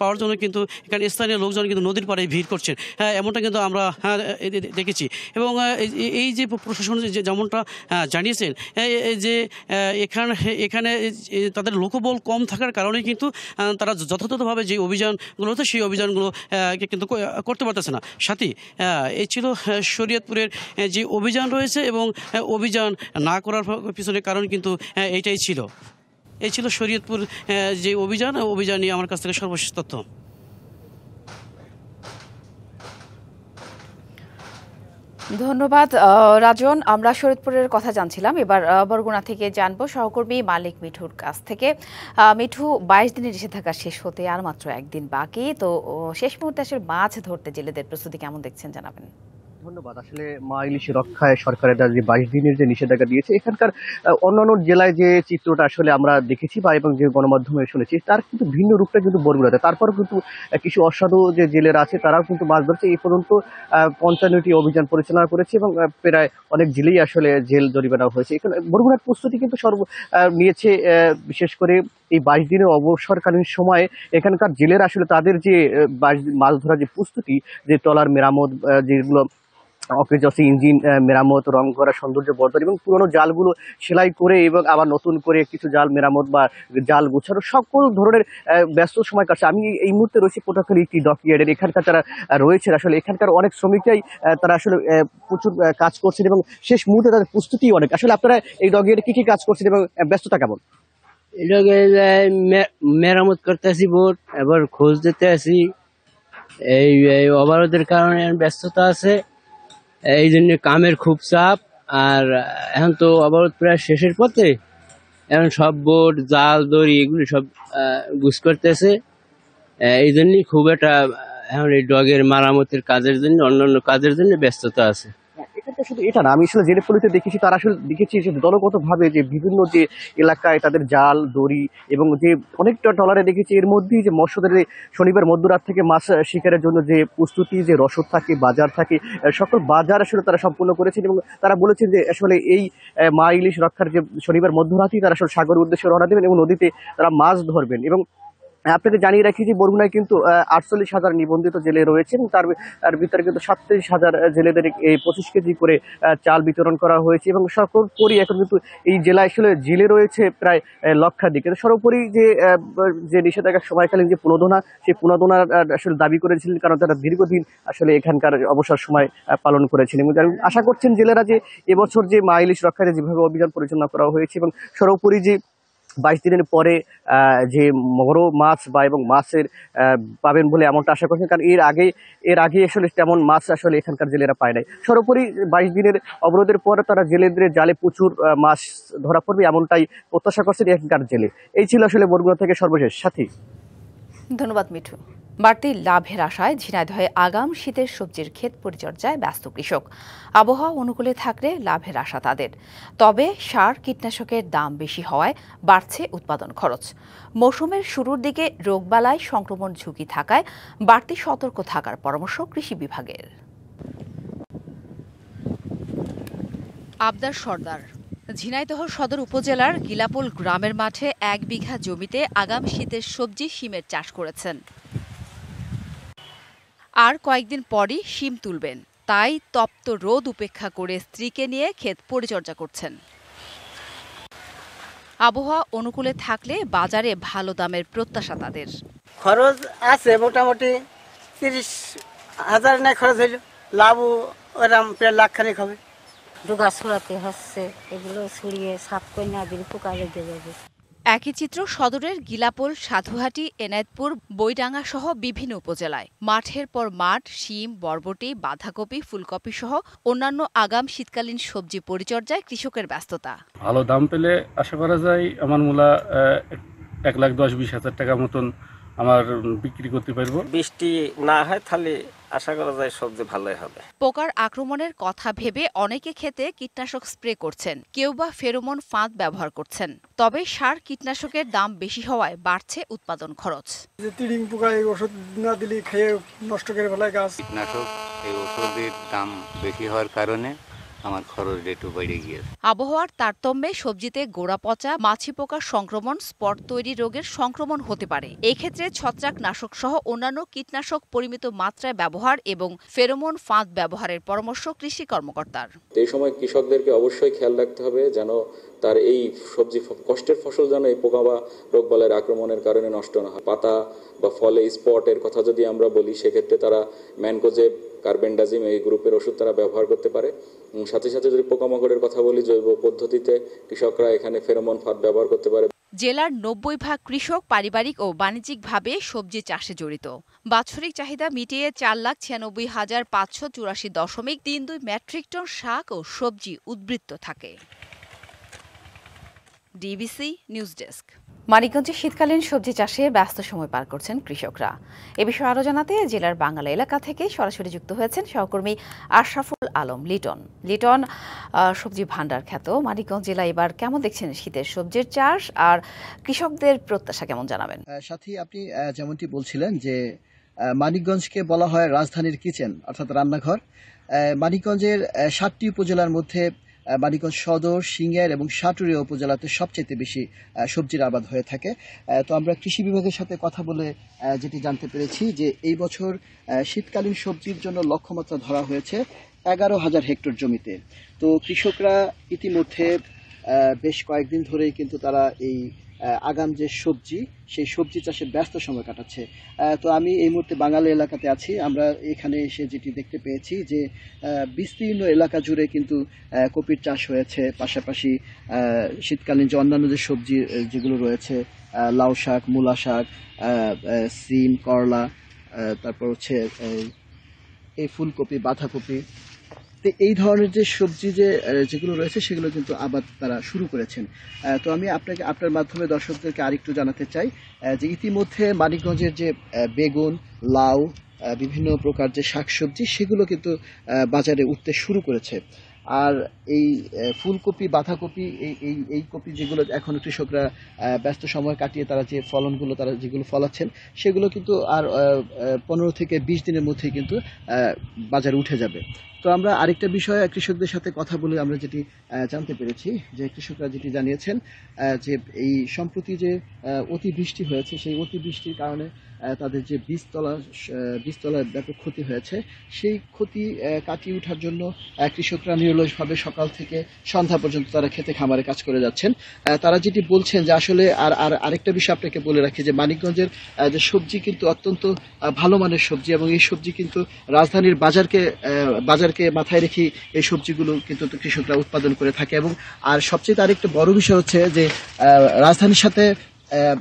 পাওয়ার জন্য কিন্তু এখানে স্থানীয় লোকজন কিন্তু নদীর পাড়ে ভিড় করছেন, এমনটা কিন্তু আমরা দেখেছি। এবং এই যে প্রশাসন যেমনটা জানিয়েছেন যে এখানে তাদের লোকবল কম থাকার কারণে কিন্তু তারা যথাযথভাবে যে অভিযানগুলো হতো সেই অভিযানগুলো কিন্তু করতে পারতেছে না। সাথী, এই ছিল শরীয়তপুরের যে অভিযান রয়েছে, এবং অভিযান না করার পিছনে কারণ কিন্তু এইটাই ছিল। এই ছিল শরীয়তপুর যে অভিযান নিয়ে আমার কাছ থেকে সর্বশেষ তথ্য। ধন্যবাদ রাজন। আমরা শরীয়তপুরের কথা জানছিলাম, এবার বরগুনা থেকে জানবো সহকর্মী মালিক মিঠুর কাছ থেকে। মিঠু, 22 দিনের নিষেধাজ্ঞা শেষ হতে আর মাত্র একদিন বাকি, তো শেষ মুহূর্তে আসলে মাছ ধরতে জেলেদের প্রস্তুতি কেমন দেখছেন জানাবেন। ধন্যবাদ। আসলে মা ইলিশ রক্ষায় সরকারের যে 22 দিনের যে নিষেধাজ্ঞা দিয়েছে, এখানকার অন্যান্য জেলায় যে চিত্রটা আসলে আমরা দেখেছি বা এবং যে গণমাধ্যমে শুনেছি তার কিন্তু ভিন্ন রূপটা কিন্তু বরগুনাতে। তারপরেও কিন্তু কিছু অসাধু যে জেলেরা আছে তারাও কিন্তু মাছ ধরছে। এই পর্যন্ত 55টি অভিযান পরিচালনা করেছে, এবং প্রায় অনেক জেলেই আসলে জেল জরিমানা হয়েছে। এখানে বরগুনার প্রস্তুতি কিন্তু নিয়েছে, বিশেষ করে এই 22 দিনের অবসরকালীন সময়ে এখানকার জেলেরা আসলে তাদের যে মাছ ধরার যে প্রস্তুতি, যে ট্রলার মেরামত, যেগুলো অকেজসি ইঞ্জিন মেরামত, রং করা, সৌন্দর্য বর্ধন, এবং পুরনো জালগুলো সেলাই করে এবং আবার নতুন করে কিছু জাল মেরামত বা জাল গোছানো, সকল ধরনের ব্যস্ত সময় কাটছে। আমি এই মুহূর্তে রয়েছি পটুয়াখালী একটি ডকইয়ার্ডের। এখানকার যারা রয়েছেন আসলে এখানকার অনেক শ্রমিকরাই তারা আসলে প্রচুর কাজ করছেন, এবং শেষ মুহূর্তে তাদের প্রস্তুতি অনেক। আসলে আপনারা এই ডকইয়ার্ডে কি কি কাজ করছেন এবং ব্যস্ততা কেমন? এটাকে মেরামত করতে আসি বোট, এবার খোঁজ দিতে আসি, এই অবরোধের কারণে ব্যস্ততা আছে, এই জন্য কামের খুব চাপ। আর এখন তো অবরোধ প্রায় শেষের পথে, এখন সব বোট, জাল, দড়ি এগুলি সব গুছ করতেছে, এই জন্যই খুব একটা এখন এই ডগের মেরামতের কাজের জন্য, অন্যান্য কাজের জন্য ব্যস্ততা আছে। শুধু এটা না, আমি আসলে জেলেপুলিতে দেখেছি তারা আসলে দেখেছি যে দলগতভাবে যে বিভিন্ন যে এলাকায় তাদের জাল, দড়ি এবং যে অনেকটা ট্রলারে দেখেছি, এর মধ্যেই যে মৎস্যদের শনিবার মধ্যরাত থেকে মাছ শিকারের জন্য যে প্রস্তুতি, যে রসদ থাকে, বাজার থাকে, সকল বাজার আসলে তারা সম্পূর্ণ করেছেন। এবং তারা বলেছেন যে আসলে এই মা ইলিশ রক্ষার যে শনিবার মধ্যরাতেই তারা আসলে সাগরের উদ্দেশ্যে রওনা দেবেন এবং নদীতে তারা মাছ ধরবেন। এবং আপনাকে জানিয়ে রাখি যে বরগুনায় কিন্তু 48,000 নিবন্ধিত জেলে রয়েছে এবং তার ভিতরে কিন্তু 37,000 জেলেদের এই 25 কেজি করে চাল বিতরণ করা হয়েছে এবং সর্বোপরি এখন কিন্তু এই জেলায় আসলে জেলে রয়েছে প্রায় লক্ষাধিক। সর্বোপরি যে নিষেধাজ্ঞা সময়কালীন যে পুনর্দনা, সেই পুনর্দনা আসলে দাবি করেছিলেন, কারণ তারা দীর্ঘদিন আসলে এখানকার অবসর সময় পালন করেছেন এবং আশা করছেন জেলেরা যে এবছর যে মা ইলিশ রক্ষায় যেভাবে অভিযান পরিচালনা করা হয়েছে এবং সর্বোপরি যে 22 দিনের পরে যে বড় মাছ এবং মাছের পাবেন বলে এমনটা আশা করছেন, কারণ এর আগে আসলে তেমন মাছ আসলে এখানকার জেলেরা পায় নাই। সর্বোপরি 22 দিনের অবরোধের পর তারা জেলেদের জালে প্রচুর মাছ ধরা পড়বে এমনটাই প্রত্যাশা করছেন এখানকার জেলে। এই ছিল আসলে বরগুনা থেকে সর্বশেষ সাথী। ধন্যবাদ মিঠু। বাড়তি লাভের আশায় ঝিনাইদহে আগাম শীতের সবজির ক্ষেত পরিচর্যায় ব্যস্ত কৃষক। আবহাওয়া অনুকূলে থাকলে লাভের আশা তাদের, তবে সার কীটনাশকের দাম বেশি হওয়ায় বাড়ছে উৎপাদন খরচ। মৌসুমের শুরুর দিকে রোগবালাই সংক্রমণ ঝুঁকি থাকায় বাড়তি সতর্ক থাকার পরামর্শ কৃষি বিভাগের। আবদার সর্দার ঝিনাইদহ সদর উপজেলার গিলাপুল গ্রামের মাঠে 1 বিঘা জমিতে আগাম শীতের সবজি শিমের চাষ করেছেন। আর কয়েকদিন পরই শিম তুলবেন, তাই তপ্ত রোদ উপেক্ষা করে স্ত্রীকে নিয়ে ক্ষেত পরিচর্যা করছেন। আবহাওয়া অনুকূলে থাকলে বাজারে ভালো দামের প্রত্যাশা তাদের। খরচ আছে মোটামুটি 30,000 নাই খরচ হইল, লাভও ওরকম প্রায় লাখখানেক হবে। ডুগা ছড়াতে হচ্ছে, এগুলো ছড়িয়ে সাফ করে না দিলে পোকা লেগে যাবে। একই চিত্র সদরের গিলাপোল, সাধুহাটি, এনায়েতপুর, বৈডাঙ্গা সহ বিভিন্ন উপজেলায় মাঠের পর মাঠ শিম, বরবটি, বাঁধাকপি, ফুলকপি সহ অন্যান্য আগাম শীতকালীন সবজি পরিচর্যায় কৃষকের ব্যস্ততা। ভালো দাম পেলে আশা করা যায় আমার মূলা 1,10,000-20,000 টাকা মতন আমার বিক্রি করতে পারবো। বৃষ্টি না হয় তাহলে আশা করা যায় সবজি ভালোই হবে। পোকার আক্রমণের কথা ভেবে অনেকে ক্ষেতে কীটনাশক স্প্রে করছেন, কেউ বা ফেরোমন ফাঁদ ব্যবহার করছেন। তবে সার কীটনাশকের দাম বেশি হওয়ায় বাড়ছে উৎপাদন খরচ। তিড়িং পোকা এই ওষুধ না দিলে খেয়ে নষ্ট করে ফেলায় গাছ। কীটনাশক এই ওষুধের দাম বেশি হওয়ার কারণে আমার খরচ একটু বেড়ে গিয়েছে। আবহাওয়ার তারতম্যে সবজিতে গোড়া পচা, মাছি পোকার সংক্রমণ, স্পট তৈরি রোগের সংক্রমণ হতে পারে। এক্ষেত্রে ছত্রাকনাশক সহ অন্যান্য কীটনাশক পরিমিত মাত্রায় ব্যবহার এবং ফেরোমন ফাঁদ ব্যবহারের পরামর্শ কৃষি কর্মকর্তার। এই সময় কৃষকদেরকে অবশ্যই খেয়াল রাখতে হবে যেন তার এই সবজি কষ্টের ফসল যেন এই পোকা বা রোগবালাইয়ের আক্রমণের কারণে নষ্ট না হয়। পাতা বা ফলে স্পটের কথা যদি আমরা বলি, সেক্ষেত্রে তারা ম্যানকোজেব, কার্বেন্ডাজিম এই গ্রুপের ওষুধ তারা ব্যবহার করতে পারে। সাথে সাথে যদি পোকামাকড়ের কথা বলি, জৈব পদ্ধতিতে কৃষকরা এখানে ফেরোমন ফাঁদ ব্যবহার করতে পারে। জেলার 90% কৃষক পারিবারিক ও বাণিজ্যিকভাবে সবজি চাষে জড়িত। বাৎসরিক চাহিদা মিটিয়ে 4,96,584.32 মেট্রিক টন শাক ও সবজি উদ্বৃত্ত থাকে। DBC news desk. মানিকগঞ্জে শীতকালীন সবজি চাষে ব্যস্ত সময় পার করছেন কৃষকরা। এ বিষয়ে আরও জানাতে জেলার বাঙ্গালা এলাকা থেকে সরাসরি যুক্ত হয়েছেন সহকর্মী আশরাফুল আলম লিটন। লিটন, সবজি ভান্ডার খ্যাত মানিকগঞ্জ জেলা এবার কেমন দেখছেন শীতের সবজির চাষ, আর কৃষকদের প্রত্যাশা কেমন জানাবেন? সাথী, আপনি যেমনটি বলছিলেন যে মানিকগঞ্জকে বলা হয় রাজধানীর কিচেন অর্থাৎ রান্নাঘর। মানিকগঞ্জের 7টি উপজেলার মধ্যে মানিকগঞ্জ সদর, সিংড়া এবং সাটুরিয়া উপজেলাতে সবচেয়ে বেশি সবজির আবাদ হয়ে থাকে। তো আমরা কৃষি বিভাগের সাথে কথা বলে যেটি জানতে পেরেছি যে এই বছর শীতকালীন সবজির জন্য লক্ষ্যমাত্রা ধরা হয়েছে 11,000 হেক্টর জমিতে। তো কৃষকরা ইতিমধ্যে বেশ কয়েকদিন ধরেই কিন্তু তারা এই আগাম যে সবজি, সেই সবজি চাষে ব্যস্ত সময় কাটাচ্ছে। তো আমি এই মুহূর্তে বাঙালি এলাকাতে আছি। আমরা এখানে এসে যেটি দেখতে পেয়েছি যে বিস্তীর্ণ এলাকা জুড়ে কিন্তু কপির চাষ হয়েছে, পাশাপাশি শীতকালীন যে অন্যান্য যে সবজি যেগুলো রয়েছে, লাউ শাক, মূলা শাক, সিম, করলা, তারপর হচ্ছে এই ফুলকপি, বাঁধাকপি, এই ধরনের যে সবজি যেগুলো রয়েছে সেগুলো কিন্তু আবাদ তারা শুরু করেছেন। তো আমি আপনার মাধ্যমে দর্শকদেরকে আরেকটু জানাতে চাই যে ইতিমধ্যে মানিকগঞ্জের যে বেগুন, লাউ, বিভিন্ন প্রকার যে শাকসবজি সেগুলো কিন্তু বাজারে উঠতে শুরু করেছে। আর এই ফুলকপি, বাঁধাকপি, এই কপি যেগুলো এখন কৃষকরা ব্যস্ত সময় কাটিয়ে তারা যে ফলনগুলো তারা যেগুলো ফলাচ্ছেন সেগুলো কিন্তু আর 15 থেকে 20 দিনের মধ্যেই কিন্তু বাজারে উঠে যাবে। তো আমরা আরেকটা বিষয়ে কৃষকদের সাথে কথা বলে আমরা যেটি জানতে পেরেছি যে কৃষকরা যেটি জানিয়েছেন যে এই সম্প্রতি যে অতিবৃষ্টি হয়েছে সেই অতিবৃষ্টির কারণে তাদের যে বীজতলায় ব্যাপক ক্ষতি হয়েছে, সেই ক্ষতি কাটিয়ে ওঠার জন্য কৃষকরা নিরলসভাবে সকাল থেকে সন্ধ্যা পর্যন্ত তারা খেতে খামারে কাজ করে যাচ্ছেন। তারা যেটি বলছেন যে আসলে আর আরেকটা বিষয় আপনাকে বলে রাখি যে মানিকগঞ্জের যে সবজি কিন্তু অত্যন্ত ভালো মানের সবজি এবং এই সবজি কিন্তু রাজধানীর বাজারকে মাথায় রেখে এই সবজিগুলো কিন্তু কৃষকরা উৎপাদন করে থাকে। এবং আর সবচেয়ে আরেকটা বড় বিষয় হচ্ছে যে রাজধানীর সাথে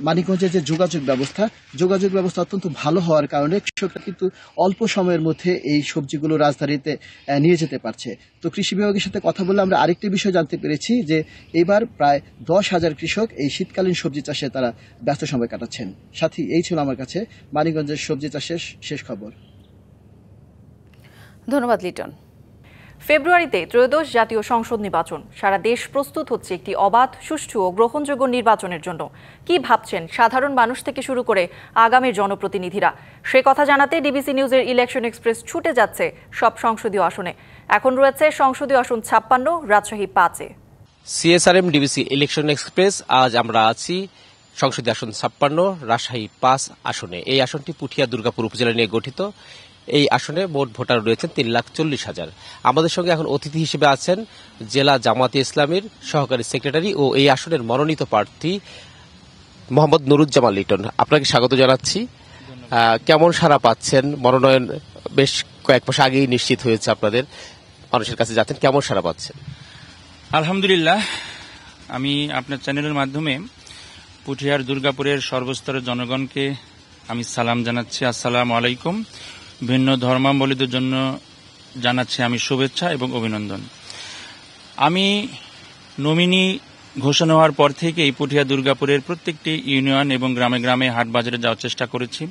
মানিকগঞ্জের যে যোগাযোগ ব্যবস্থা অত্যন্ত ভালো হওয়ার কারণে কৃষকরা কিন্তু অল্প সময়ের মধ্যে এই সবজিগুলো রাজধানীতে নিয়ে যেতে পারছে। তো কৃষি বিভাগের সাথে কথা বলে আমরা আরেকটি বিষয় জানতে পেরেছি যে এবার প্রায় 10,000 কৃষক এই শীতকালীন সবজি চাষে তারা ব্যস্ত সময় কাটাচ্ছেন। সাথী, এই ছিল আমার কাছে মানিকগঞ্জের সবজি চাষের শেষ খবর। ধন্যবাদ লিটন। ফেব্রুয়ারিতে ত্রয়োদশ জাতীয় সংসদ নির্বাচন। সারা দেশ প্রস্তুত হচ্ছে একটি অবাধ, সুষ্ঠু ও গ্রহণযোগ্য নির্বাচনের জন্য। কি ভাবছেন সাধারণ মানুষ থেকে শুরু করে আগামীর জনপ্রতিনিধিরা? সে কথা জানাতে ডিবিসি নিউজের ইলেকশন এক্সপ্রেস ছুটে যাচ্ছে সব সংসদীয় আসনে। এখন রয়েছে সংসদীয় আসন 56, রাজশাহী 5-এ। সিএসআরএম ডিবিসি ইলেকশন এক্সপ্রেস, আজ আমরা আছি সংসদীয় আসন 56, রাজশাহী 5 আসনে। এই আসনটি পুঠিয়া দুর্গাপুর উপজেলা নিয়ে গঠিত। এই আসনে মোট ভোটার রয়েছেন 3,40,000। আমাদের সঙ্গে এখন অতিথি হিসেবে আছেন জেলা জামাতে ইসলামীর সহকারী সেক্রেটারি ও এই আসনের মনোনীত প্রার্থী মোহাম্মদ নুরুজ্জামান লিটন। আপনাকে স্বাগত জানাচ্ছি। কেমন সাড়া পাচ্ছেন? মনোনয়ন বেশ কয়েক মাস আগেই নিশ্চিত হয়েছে, আপনাদের মানুষের কাছে যাচ্ছেন, কেমন সাড়া পাচ্ছেন? আলহামদুলিল্লাহ, আমি আপনার চ্যানেলের মাধ্যমে পুঠিয়ার দুর্গাপুরের সর্বস্তরের জনগণকে আমি সালাম জানাচ্ছি। আসসালামু আলাইকুম। ভিন্ন ধর্মাবলম্বীদের জন্য জানাচ্ছি আমি শুভেচ্ছা এবং অভিনন্দন। আমি নমিনি ঘোষণা হওয়ার পর থেকে এই পুঠিয়া দুর্গাপুরের প্রত্যেকটি ইউনিয়ন এবং গ্রামে গ্রামে হাট বাজারে যাওয়ার চেষ্টা করেছি।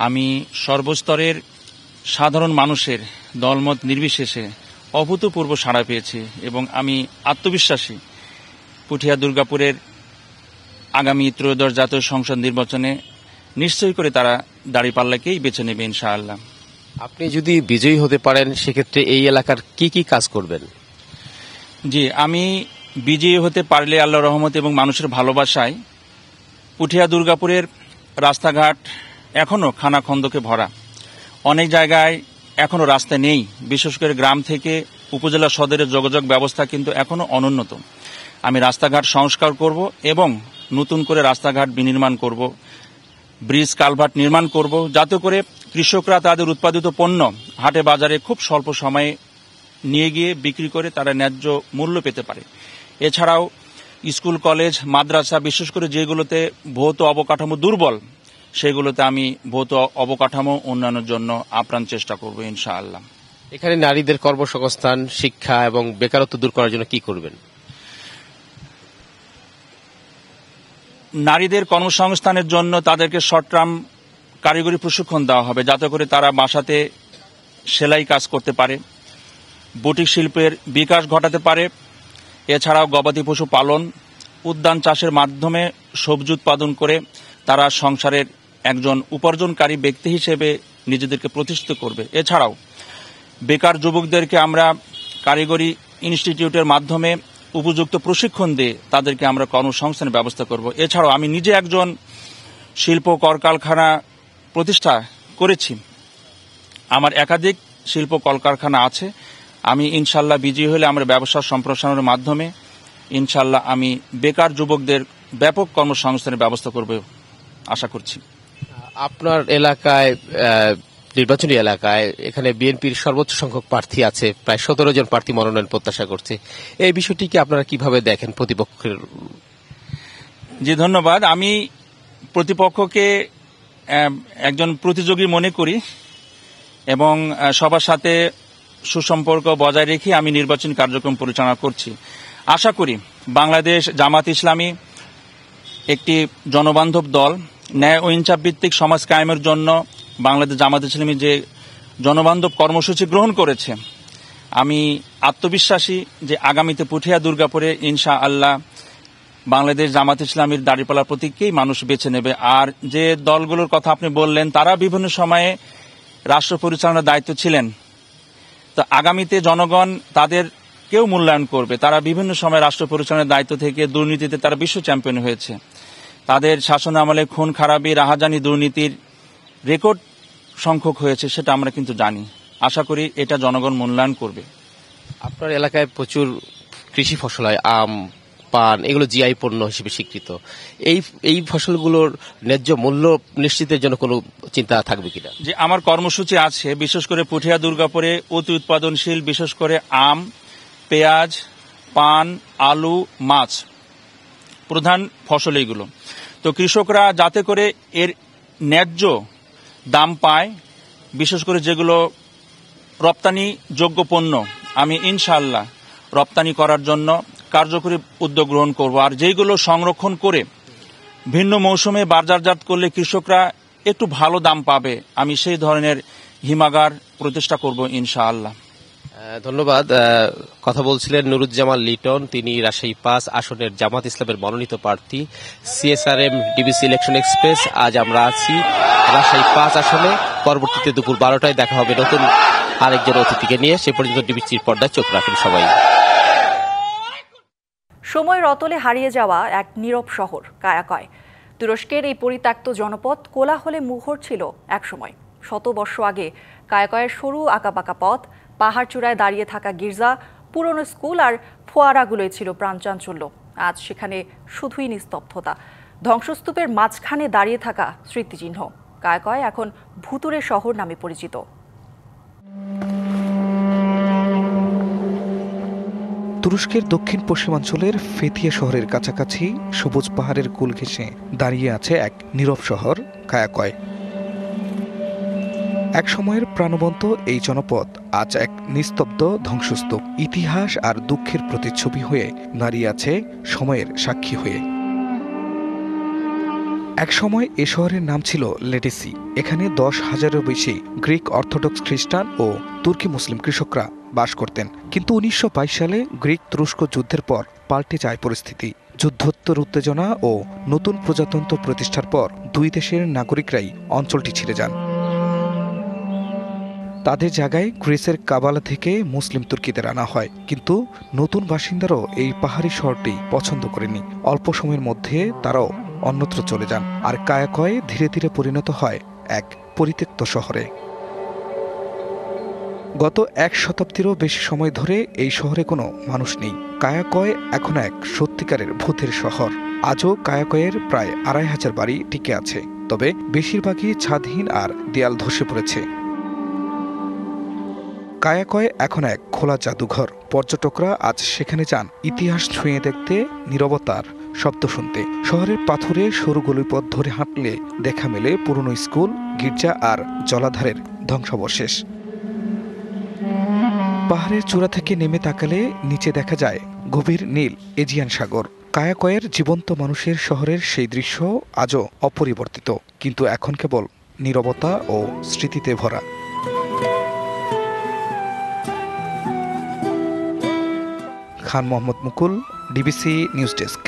আমি সর্বস্তরের সাধারণ মানুষের দলমত নির্বিশেষে অভূতপূর্ব সাড়া পেয়েছি এবং আমি আত্মবিশ্বাসী পুঠিয়া দুর্গাপুরের আগামী ত্রয়োদশ জাতীয় সংসদ নির্বাচনে নিশ্চয়ই করে তারা দাঁড়িপাল্লাকেই বেছে নেবে ইনশাআল্লাহ। আপনি যদি বিজয়ী হতে পারেন সেক্ষেত্রে এই এলাকার কি কি কাজ করবেন? জি, আমি বিজয়ী হতে পারলে আল্লাহর রহমত এবং মানুষের ভালোবাসায় পুঠিয়া দুর্গাপুরের রাস্তাঘাট এখনো খানাখন্দকে ভরা। অনেক জায়গায় এখনো রাস্তা নেই, বিশেষ করে গ্রাম থেকে উপজেলা সদরের যোগাযোগ ব্যবস্থা কিন্তু এখনো অনুন্নত। আমি রাস্তাঘাট সংস্কার করব এবং নতুন করে রাস্তাঘাট বিনির্মাণ করব, ব্রিজ কালভার্ট নির্মাণ করব, যাতে করে কৃষকরা তাদের উৎপাদিত পণ্য হাটে বাজারে খুব স্বল্প সময়ে নিয়ে গিয়ে বিক্রি করে তারা ন্যায্য মূল্য পেতে পারে। এছাড়াও স্কুল, কলেজ, মাদ্রাসা, বিশেষ করে যেগুলোতে ভৌত অবকাঠামো দুর্বল, সেগুলোতে আমি ভৌত অবকাঠামো উন্নয়নের জন্য আপ্রাণ চেষ্টা করব ইনশাআল্লাহ। এখানে নারীদের কর্মসংস্থান, শিক্ষা এবং বেকারত্ব দূর করার জন্য কি করবেন? নারীদের কর্মসংস্থানের জন্য তাদেরকে শর্ট টার্ম কারিগরি প্রশিক্ষণ দেওয়া হবে, যাতে করে তারা বাসাতে সেলাই কাজ করতে পারে, বুটিক শিল্পের বিকাশ ঘটাতে পারে। এছাড়াও গবাদি পশু পালন, উদ্যান চাষের মাধ্যমে সবজি উৎপাদন করে তারা সংসারের একজন উপার্জনকারী ব্যক্তি হিসেবে নিজেদেরকে প্রতিষ্ঠিত করবে। এছাড়াও বেকার যুবকদেরকে আমরা কারিগরি ইনস্টিটিউটের মাধ্যমে উপযুক্ত প্রশিক্ষণ দিয়ে তাদেরকে আমরা কর্মসংস্থানের ব্যবস্থা করব। এছাড়াও আমি নিজে একজন শিল্প কলকারখানা প্রতিষ্ঠা করেছি, আমার একাধিক শিল্প কলকারখানা আছে। আমি ইনশাল্লাহ বিজয়ী হলে আমরা ব্যবসা সম্প্রসারণের মাধ্যমে ইনশাল্লাহ আমি বেকার যুবকদের ব্যাপক কর্মসংস্থানের ব্যবস্থা করব আশা করছি। আপনার এলাকায়, নির্বাচনী এলাকায়, এখানে বিএনপির সর্বোচ্চ সংখ্যক প্রার্থী আছে, প্রায় 17 জন প্রার্থী মনোনয়ন প্রত্যাশা করছে। এই বিষয়টিকে আপনারা কিভাবে দেখেন প্রতিপক্ষের? জি, ধন্যবাদ। আমি প্রতিপক্ষকে একজন প্রতিযোগী মনে করি এবং সবার সাথে সুসম্পর্ক বজায় রেখে আমি নির্বাচনী কার্যক্রম পরিচালনা করছি। আশা করি বাংলাদেশ জামাত ইসলামী একটি জনবান্ধব দল, ন্যায় ও ইনসাফ ভিত্তিক সমাজ কায়েমের জন্য বাংলাদেশ জামাত ইসলামী যে জনবান্ধব কর্মসূচি গ্রহণ করেছে, আমি আত্মবিশ্বাসী যে আগামীতে পুঠিয়া দুর্গাপুরে ইনশাআল্লাহ বাংলাদেশ জামাত ইসলামীর দাঁড়িপাল্লার প্রতীককেই মানুষ বেছে নেবে। আর যে দলগুলোর কথা আপনি বললেন, তারা বিভিন্ন সময়ে রাষ্ট্র পরিচালনার দায়িত্ব ছিলেন, তো আগামীতে জনগণ তাদের কেউ মূল্যায়ন করবে। তারা বিভিন্ন সময় রাষ্ট্র পরিচালনার দায়িত্ব থেকে দুর্নীতিতে তারা বিশ্ব চ্যাম্পিয়ন হয়েছে। তাদের শাসন আমলে খুন খারাপি, রাহাজানি, দুর্নীতির রেকর্ড সংখ্যক হয়েছে, সেটা আমরা কিন্তু জানি। আশা করি এটা জনগণ মূল্যায়ন করবে। আপনার এলাকায় প্রচুর কৃষি ফসল হয়, আম, পান, এগুলো জিআই পণ্য হিসেবে স্বীকৃত। এই ফসলগুলোর ন্যায্য মূল্য নিশ্চিতের জন্য কোনো চিন্তা থাকবে কিনা? যে আমার কর্মসূচি আছে, বিশেষ করে পুঠিয়া দুর্গাপুরে অতি উৎপাদনশীল বিশেষ করে আম, পেঁয়াজ, পান, আলু, মাছ প্রধান ফসল এইগুলো। তো কৃষকরা যাতে করে এর ন্যায্য দাম পায়, বিশেষ করে যেগুলো রপ্তানি যোগ্য পণ্য, আমি ইনশাআল্লাহ রপ্তানি করার জন্য কার্যকরী উদ্যোগ গ্রহণ করব। আর যেগুলো সংরক্ষণ করে ভিন্ন মৌসুমে বাজারজাত করলে কৃষকরা একটু ভালো দাম পাবে, আমি সেই ধরনের হিমাগার প্রতিষ্ঠা করব ইনশাআল্লাহ। ধন্যবাদ। কথা বলছিলেন নুরুজ্জামান লিটন, তিনি রাজশাহী ৫ আসনের জামাত ইসলামের মনোনীত প্রার্থী। CSRM ডিবিসি ইলেকশন এক্সপ্রেস, আজ আমরা আছি রাজশাহী ৫ আসনে। পরবর্তীতে দুপুর 12টায় দেখা হবে নতুন আরেকজন অতিথিকে নিয়ে। সে পর্যন্ত ডিবিসির পর্দায় চোখ রাখেন সবাই। সময়ের অতলে হারিয়ে যাওয়া এক নীরব শহর কায়াকয়। তুরস্কের এই পরিত্যক্ত জনপদ কোলাহলে মুখর ছিল একসময়। শত বর্ষ আগে কায়াকয়ের সরু আঁকাবাঁকা পথ, পাহাড় চূড়ায় দাঁড়িয়ে থাকা গির্জা, পুরনো স্কুল আর ফোয়ারাগুলোই ছিল প্রাণচাঞ্চল্য। আজ সেখানে শুধুই নিস্তব্ধতা, ধ্বংসস্তূপের মাঝখানে দাঁড়িয়ে থাকা স্মৃতিচিহ্ন। কায়াকয় এখন ভুতুরে শহর নামে পরিচিত। তুরস্কের দক্ষিণ পশ্চিমাঞ্চলের ফেথিয়া শহরের কাছাকাছি সবুজ পাহাড়ের কোল ঘেঁষে দাঁড়িয়ে আছে এক নীরব শহর কায়াকয়। এক সময়ের প্রাণবন্ত এই জনপদ আজ এক নিস্তব্ধ ধ্বংসস্তূপ, ইতিহাস আর দুঃখের প্রতিচ্ছবি হয়ে দাঁড়িয়ে আছে সময়ের সাক্ষী হয়ে। এক সময় এ শহরের নাম ছিল লেটেসি। এখানে 10,000-এরও বেশি গ্রিক অর্থোডক্স খ্রিস্টান ও তুর্কি মুসলিম কৃষকরা বাস করতেন। কিন্তু 1922 সালে গ্রিক তুরস্ক যুদ্ধের পর পাল্টে যায় পরিস্থিতি। যুদ্ধোত্তর উত্তেজনা ও নতুন প্রজাতন্ত্র প্রতিষ্ঠার পর দুই দেশের নাগরিকরাই অঞ্চলটি ছেড়ে যান। তাদের জায়গায় গ্রিসের কাবালা থেকে মুসলিম তুর্কিদের আনা হয়। কিন্তু নতুন বাসিন্দারাও এই পাহাড়ি শহরটি পছন্দ করেনি। অল্প সময়ের মধ্যে তারাও অন্যত্র চলে যান, আর কায়াকয় ধীরে ধীরে পরিণত হয় এক পরিত্যক্ত শহরে। গত 1 শতাব্দীরও বেশি সময় ধরে এই শহরে কোনো মানুষ নেই। কায়াকয় এখন এক সত্যিকারের ভূতের শহর। আজও কায়াকয়ের প্রায় 2,500 বাড়ি টিকে আছে, তবে বেশিরভাগই ছাদহীন আর দেয়াল ধসে পড়েছে। কায়াকয় এখন এক খোলা জাদুঘর। পর্যটকরা আজ সেখানে যান ইতিহাস ছুঁয়ে দেখতে, নীরবতার শব্দ শুনতে। শহরের পাথুরে সরু গলিপথ ধরে হাঁটলে দেখা মেলে পুরনো স্কুল, গির্জা আর জলাধারের ধ্বংসাবশেষ। পাহাড়ের চূড়া থেকে নেমে তাকালে নিচে দেখা যায় গভীর নীল এজিয়ান সাগর। কায়াকয়ের জীবন্ত মানুষের শহরের সেই দৃশ্য আজও অপরিবর্তিত, কিন্তু এখন কেবল নীরবতা ও স্মৃতিতে ভরা। খান মোহাম্মদ মুকুল, ডিবিসি নিউজ ডেস্ক।